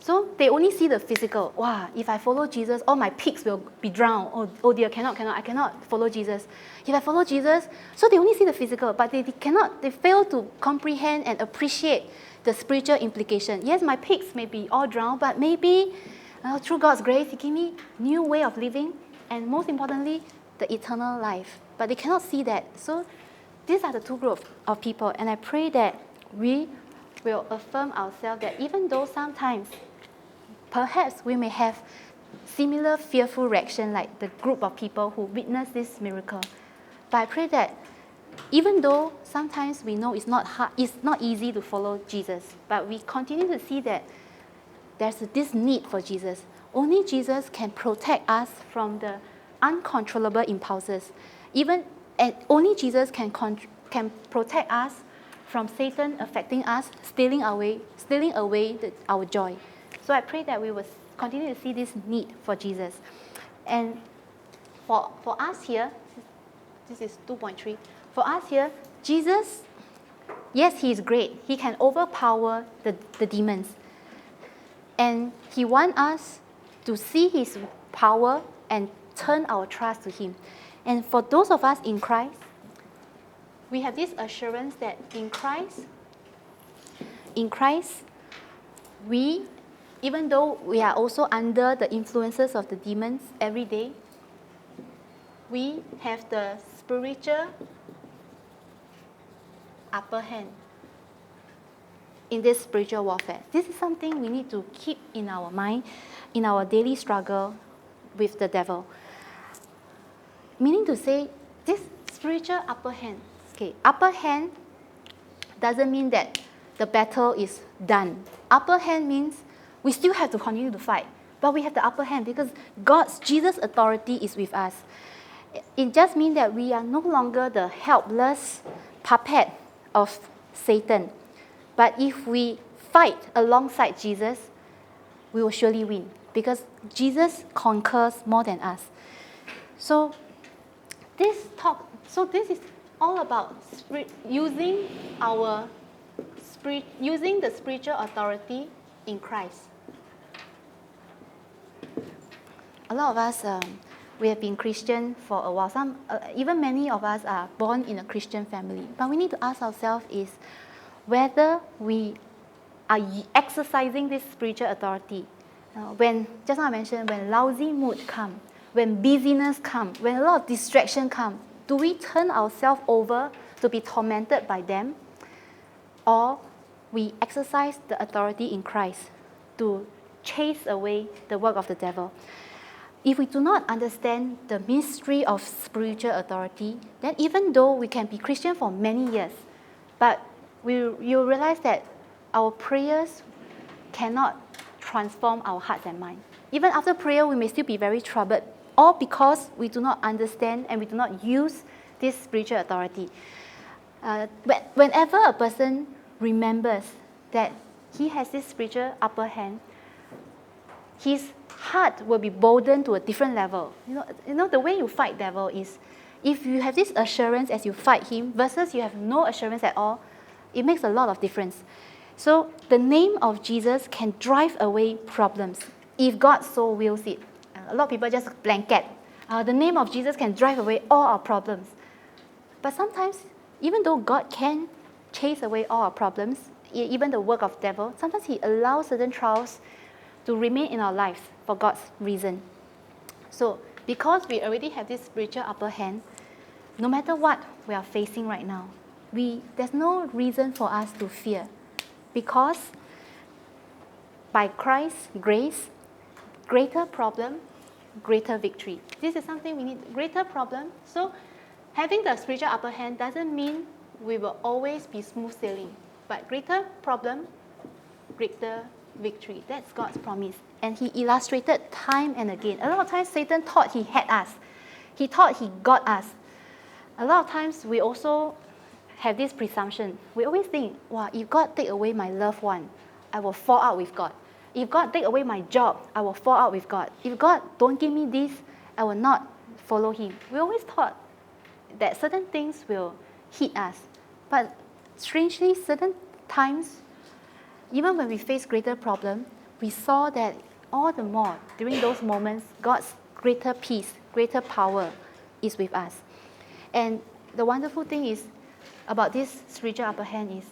So they only see the physical. Wow, if I follow Jesus, all my pigs will be drowned. Oh dear, I cannot follow Jesus. If I follow Jesus, so they only see the physical, but they fail to comprehend and appreciate the spiritual implication. Yes, my pigs may be all drowned, but maybe through God's grace, he gave me new way of living, and most importantly, the eternal life. But they cannot see that. So these are the two groups of people, and I pray that we will affirm ourselves that even though sometimes perhaps we may have similar fearful reaction like the group of people who witnessed this miracle. But I pray that even though sometimes we know it's not hard, it's not easy to follow Jesus, but we continue to see that there's this need for Jesus. Only Jesus can protect us from the uncontrollable impulses. And only Jesus can protect us from Satan affecting us, stealing away our joy. So I pray that we will continue to see this need for Jesus. And for us here, this is 2.3. For us here, Jesus, yes, he is great. He can overpower the demons. And he wants us to see his power and turn our trust to him. And for those of us in Christ, we have this assurance that in Christ, we, even though we are also under the influences of the demons every day, we have the spiritual upper hand in this spiritual warfare. This is something we need to keep in our mind, in our daily struggle with the devil. Meaning to say, this spiritual upper hand, upper hand doesn't mean that the battle is done. Upper hand means we still have to continue to fight, but we have the upper hand because Jesus' authority is with us. It just means that we are no longer the helpless puppet of Satan. But if we fight alongside Jesus, we will surely win because Jesus conquers more than us. So this is all about using the spiritual authority in Christ. A lot of us, we have been Christian for a while. Even many of us are born in a Christian family. But we need to ask ourselves is whether we are exercising this spiritual authority. When, just now I mentioned, when lousy mood come, when busyness come, when a lot of distraction come, do we turn ourselves over to be tormented by them? Or we exercise the authority in Christ to chase away the work of the devil. If we do not understand the mystery of spiritual authority, then even though we can be Christian for many years, but you realize that our prayers cannot transform our hearts and minds. Even after prayer, we may still be very troubled, all because we do not understand and we do not use this spiritual authority. Whenever a person remembers that he has this spiritual upper hand, his heart will be boldened to a different level. You know the way you fight devil is, if you have this assurance as you fight him versus you have no assurance at all, it makes a lot of difference. So the name of Jesus can drive away problems if God so wills it. A lot of people just blanket. The name of Jesus can drive away all our problems. But sometimes, even though God can chase away all our problems, even the work of devil, sometimes he allows certain trials to remain in our lives for God's reason. So because we already have this spiritual upper hand, no matter what we are facing right now, there's no reason for us to fear, because by Christ's grace, greater problem, greater victory. This is something we need, greater problem. So having the spiritual upper hand doesn't mean we will always be smooth sailing, but greater problem, greater victory. That's God's promise. And he illustrated time and again. A lot of times Satan thought he had us. He thought he got us. A lot of times we also have this presumption. We always think, wow, if God take away my loved one, I will fall out with God. If God take away my job, I will fall out with God. If God don't give me this, I will not follow him. We always thought that certain things will hit us. But strangely, certain times, even when we face greater problem, we saw that all the more during those moments, God's greater peace, greater power is with us. And the wonderful thing is about this spiritual upper hand is,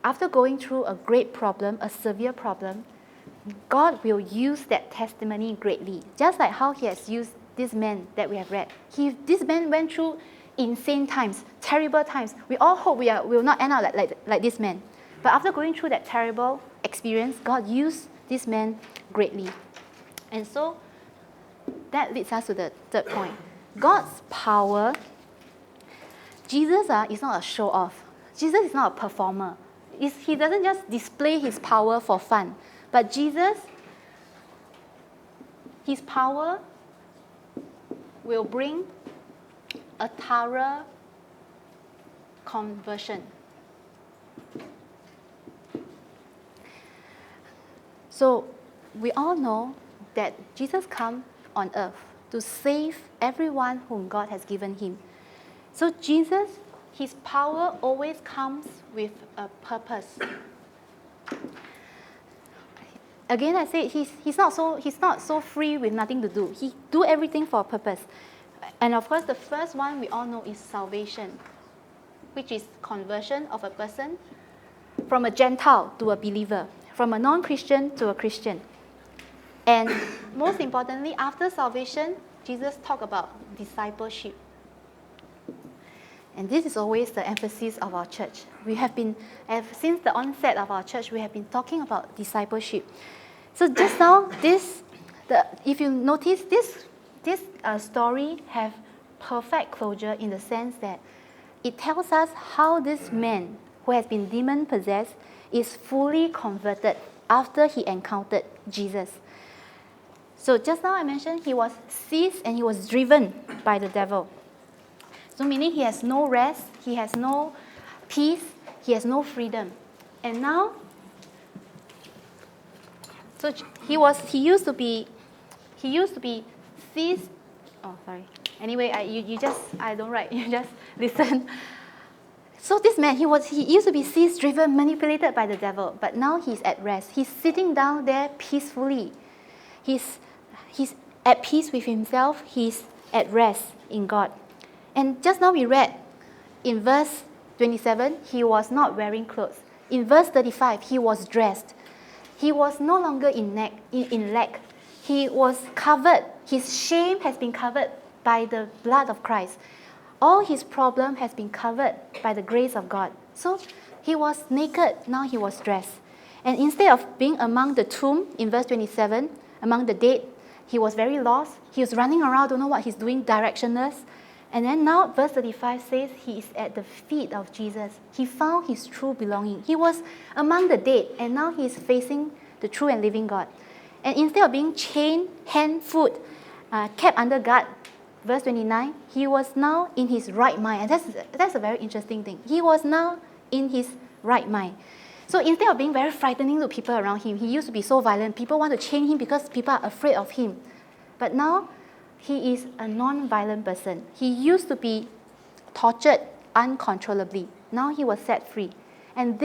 after going through a great problem, a severe problem, God will use that testimony greatly. Just like how he has used this man that we have read. This man went through insane times, terrible times. We all hope we will not end up like this man. But after going through that terrible experience, God used this man greatly. And so that leads us to the third point. God's power, Jesus is not a show-off. Jesus is not a performer. He doesn't just display his power for fun. But Jesus, his power will bring a thorough conversion. So we all know that Jesus came on earth to save everyone whom God has given him. So Jesus, his power always comes with a purpose. Again, I say he's not so free with nothing to do. He do everything for a purpose. And of course, the first one we all know is salvation, which is conversion of a person from a Gentile to a believer, from a non-Christian to a Christian. And most importantly, after salvation, Jesus talked about discipleship. And this is always the emphasis of our church. We have been, since the onset of our church, we have been talking about discipleship. So just now, if you notice, this story have perfect closure in the sense that it tells us how this man who has been demon-possessed is fully converted after he encountered Jesus. So just now I mentioned he was seized and he was driven by the devil. So meaning he has no rest, he has no peace, he has no freedom. And now, so he used to be seized. Oh, sorry. Anyway, I don't write. You just listen. So this man, he used to be seized, driven, manipulated by the devil, but now he's at rest. He's sitting down there peacefully. He's at peace with himself. He's at rest in God. And just now we read in verse 27, he was not wearing clothes. In verse 35, he was dressed. He was no longer in lack. He was covered. His shame has been covered by the blood of Christ. All his problem has been covered by the grace of God. So He was naked, now he was dressed. And instead of being among the tomb, in verse 27, among the dead, he was very lost. He was running around, don't know what he's doing, directionless. And then now, verse 35 says he is at the feet of Jesus. He found his true belonging. He was among the dead, and now he is facing the true and living God. And instead of being chained, hand, foot, kept under guard, verse 29, he was now in his right mind. And that's a very interesting thing. He was now in his right mind. So instead of being very frightening to people around him, he used to be so violent. People want to chain him because people are afraid of him. But now, he is a non-violent person. He used to be tortured uncontrollably. Now he was set free. And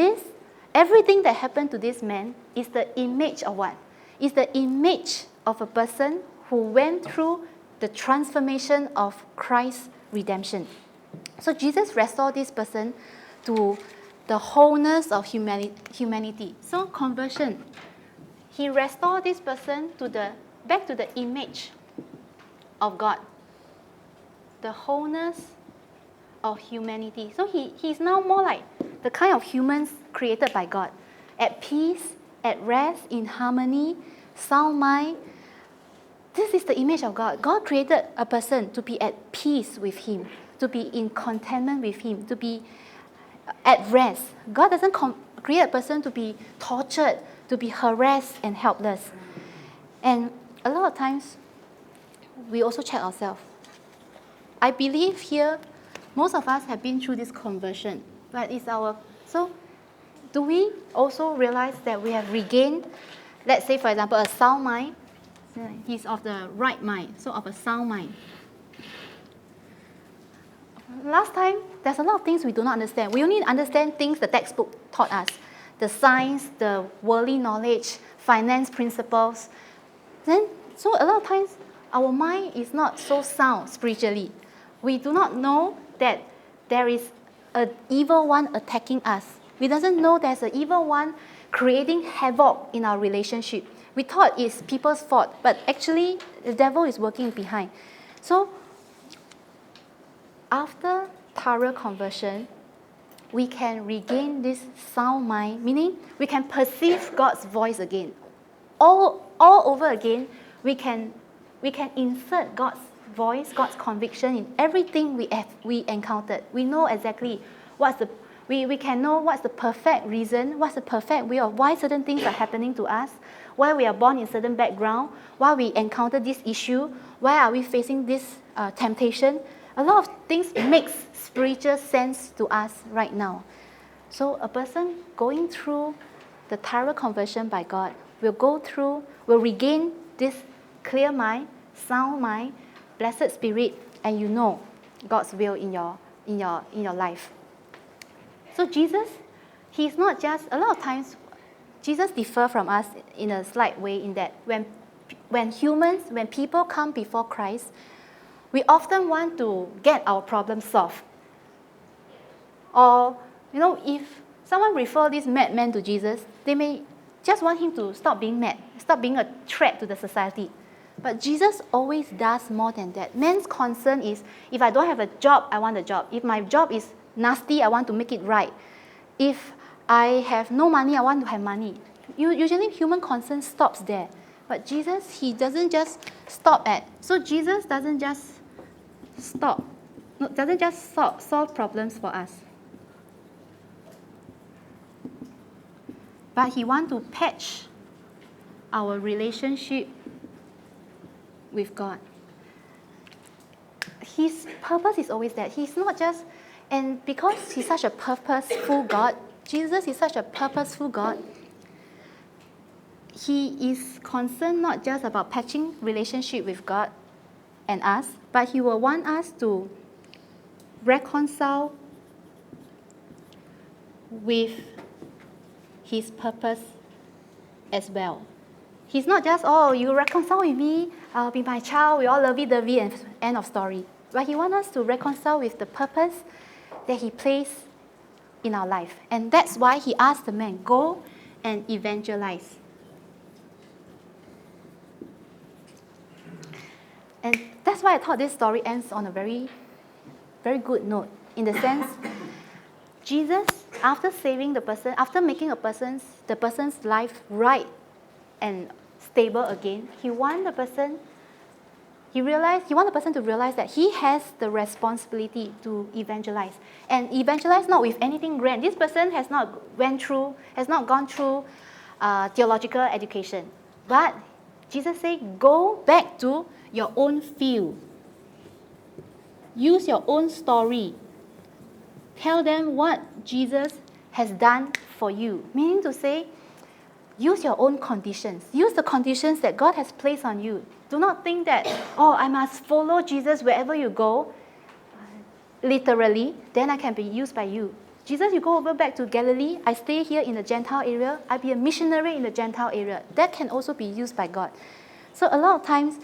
everything that happened to this man is the image of what? Is the image of a person who went through the transformation of Christ's redemption. So Jesus restored this person to the wholeness of humanity. So conversion. He restored this person back to the image of God, the wholeness of humanity. So he's now more like the kind of humans created by God, at peace, at rest, in harmony, sound mind. This is the image of God. God created a person to be at peace with him, to be in contentment with him, to be at rest. God doesn't create a person to be tortured, to be harassed and helpless. And a lot of times, we also check ourselves. I believe here, most of us have been through this conversion. But so do we also realize that we have regained, let's say for example, a sound mind? He's of the right mind, so of a sound mind. Last time, there's a lot of things we do not understand. We only understand things the textbook taught us. The science, the worldly knowledge, finance principles. So a lot of times, our mind is not so sound spiritually. We do not know that there is an evil one attacking us. We doesn't know there's an evil one creating havoc in our relationship. We thought it's people's fault, but actually the devil is working behind. So after thorough conversion, we can regain this sound mind, meaning we can perceive God's voice again. All over again, we can insert God's voice, God's conviction in everything we encountered. We know exactly we can know what's the perfect reason, what's the perfect way of why certain things are happening to us, why we are born in certain background, why we encounter this issue, why are we facing this temptation. A lot of things makes spiritual sense to us right now. So a person going through the thorough conversion by God will regain this clear mind, sound mind, blessed spirit, and you know God's will in your life. So Jesus, he's not just, a lot of times, Jesus differs from us in a slight way in that when people come before Christ, we often want to get our problem solved. Or, if someone refer this madman to Jesus, they may just want him to stop being mad, stop being a threat to the society. But Jesus always does more than that. Man's concern is, if I don't have a job, I want a job. If my job is nasty, I want to make it right. If I have no money, I want to have money. Usually human concern stops there. But Jesus, he doesn't just stop at. So Jesus doesn't just solve problems for us. But he wants to patch our relationship with God. His purpose is always that. He's not just, and because he's such a purposeful God, Jesus is such a purposeful God, he is concerned not just about patching relationship with God and us, but he will want us to reconcile with his purpose as well. He's not just, you reconcile with me, I'll be my child, we all lovey-dovey, and end of story. But he wants us to reconcile with the purpose that he placed in our life. And that's why he asked the man, go and evangelize. And that's why I thought this story ends on a very, very good note. In the sense, Jesus, after saving the person, after making the person's life right and stable again, he wants the person to realize that he has the responsibility to evangelize. And evangelize not with anything grand. This person has not gone through theological education. But Jesus said, go back to your own field. Use your own story. Tell them what Jesus has done for you. Meaning to say, use your own conditions. Use the conditions that God has placed on you. Do not think that, I must follow Jesus wherever you go, literally, then I can be used by you. Jesus, you go over back to Galilee, I stay here in the Gentile area, I be a missionary in the Gentile area. That can also be used by God. So a lot of times,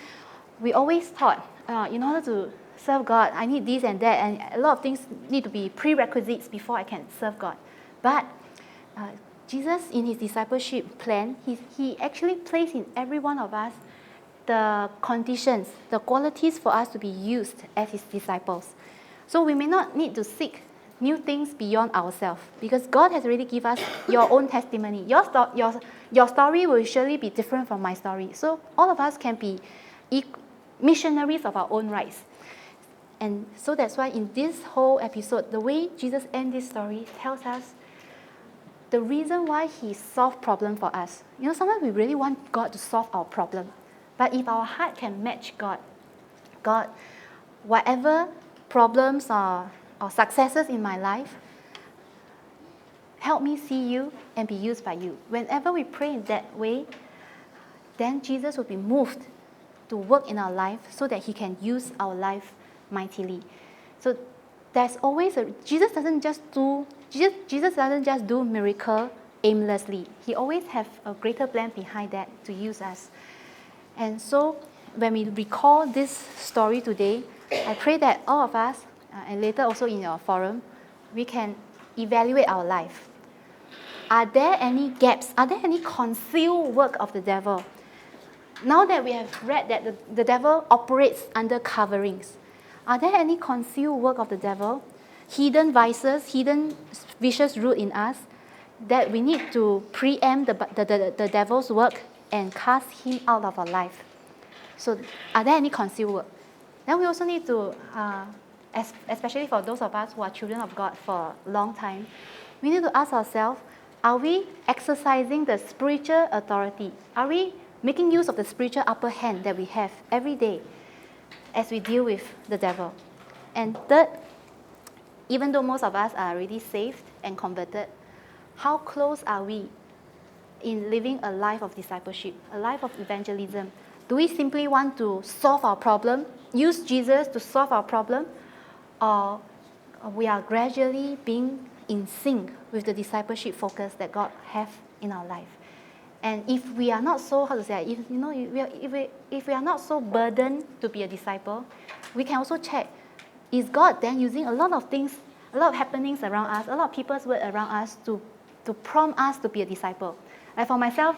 we always thought, in order to serve God, I need this and that, and a lot of things need to be prerequisites before I can serve God. But Jesus, in his discipleship plan, he actually placed in every one of us the conditions, the qualities for us to be used as his disciples. So we may not need to seek new things beyond ourselves, because God has already given us your own testimony. Your story will surely be different from my story. So all of us can be missionaries of our own rights. And so that's why in this whole episode, the way Jesus ends this story tells us the reason why he solved problem for us. Sometimes we really want God to solve our problem. But if our heart can match God, whatever problems or successes in my life, help me see you and be used by you. Whenever we pray in that way, then Jesus will be moved to work in our life so that he can use our life mightily. So there's always Jesus doesn't just do miracle aimlessly. He always have a greater plan behind that to use us. And so when we recall this story today, I pray that all of us, and later also in your forum, we can evaluate our life. Are there any gaps? Are there any concealed work of the devil? Now that we have read that the devil operates under coverings, are there any concealed work of the devil, hidden vices, hidden vicious root in us, that we need to preempt the devil's work and cast him out of our life? So are there any concealed work? Then we also need to, especially for those of us who are children of God for a long time, we need to ask ourselves, are we exercising the spiritual authority? Are we making use of the spiritual upper hand that we have every day as we deal with the devil? And third, even though most of us are already saved and converted, how close are we in living a life of discipleship, a life of evangelism? Do we simply want to solve our problem, use Jesus to solve our problem, or we are gradually being in sync with the discipleship focus that God has in our life? And if we are not so, if we are not so burdened to be a disciple, we can also check, is God then using a lot of things, a lot of happenings around us, a lot of people's word around us to prompt us to be a disciple? Like for myself,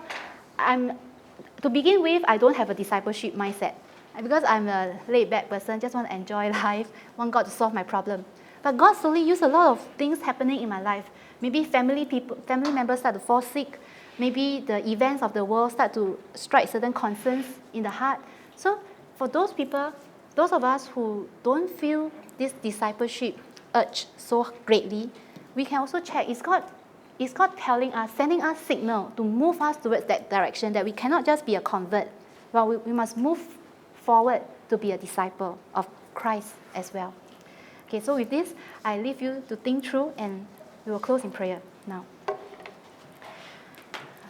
to begin with, I don't have a discipleship mindset. Because I'm a laid-back person, just want to enjoy life, want God to solve my problem. But God slowly used a lot of things happening in my life. Maybe family members start to fall sick. Maybe the events of the world start to strike certain concerns in the heart. So for those people, those of us who don't feel this discipleship urge so greatly, we can also check, is God telling us, sending us signal to move us towards that direction, that we cannot just be a convert, but we must move forward to be a disciple of Christ as well. Okay, so with this, I leave you to think through, and we will close in prayer now.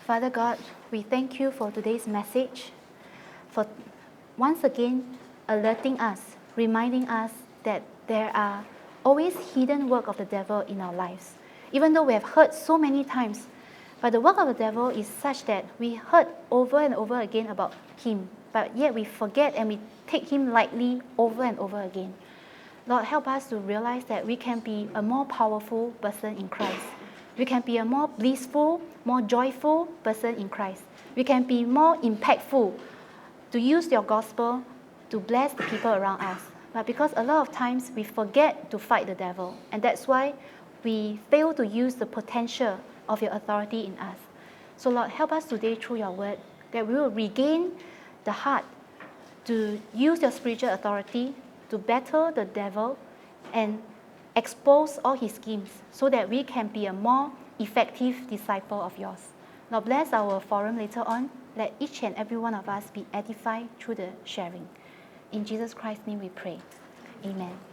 Father God, we thank you for today's message, for once again alerting us, reminding us that there are always hidden work of the devil in our lives. Even though we have heard so many times, but the work of the devil is such that we heard over and over again about him, but yet we forget and we take him lightly over and over again. Lord, help us to realize that we can be a more powerful person in Christ. We can be a more blissful, more joyful person in Christ. We can be more impactful to use your gospel to bless the people around us. But because a lot of times we forget to fight the devil, and that's why we fail to use the potential of your authority in us. So Lord, help us today through your word that we will regain the heart to use your spiritual authority to battle the devil and expose all his schemes so that we can be a more effective disciple of yours. Lord, bless our forum later on. Let each and every one of us be edified through the sharing. In Jesus Christ's name we pray. Amen.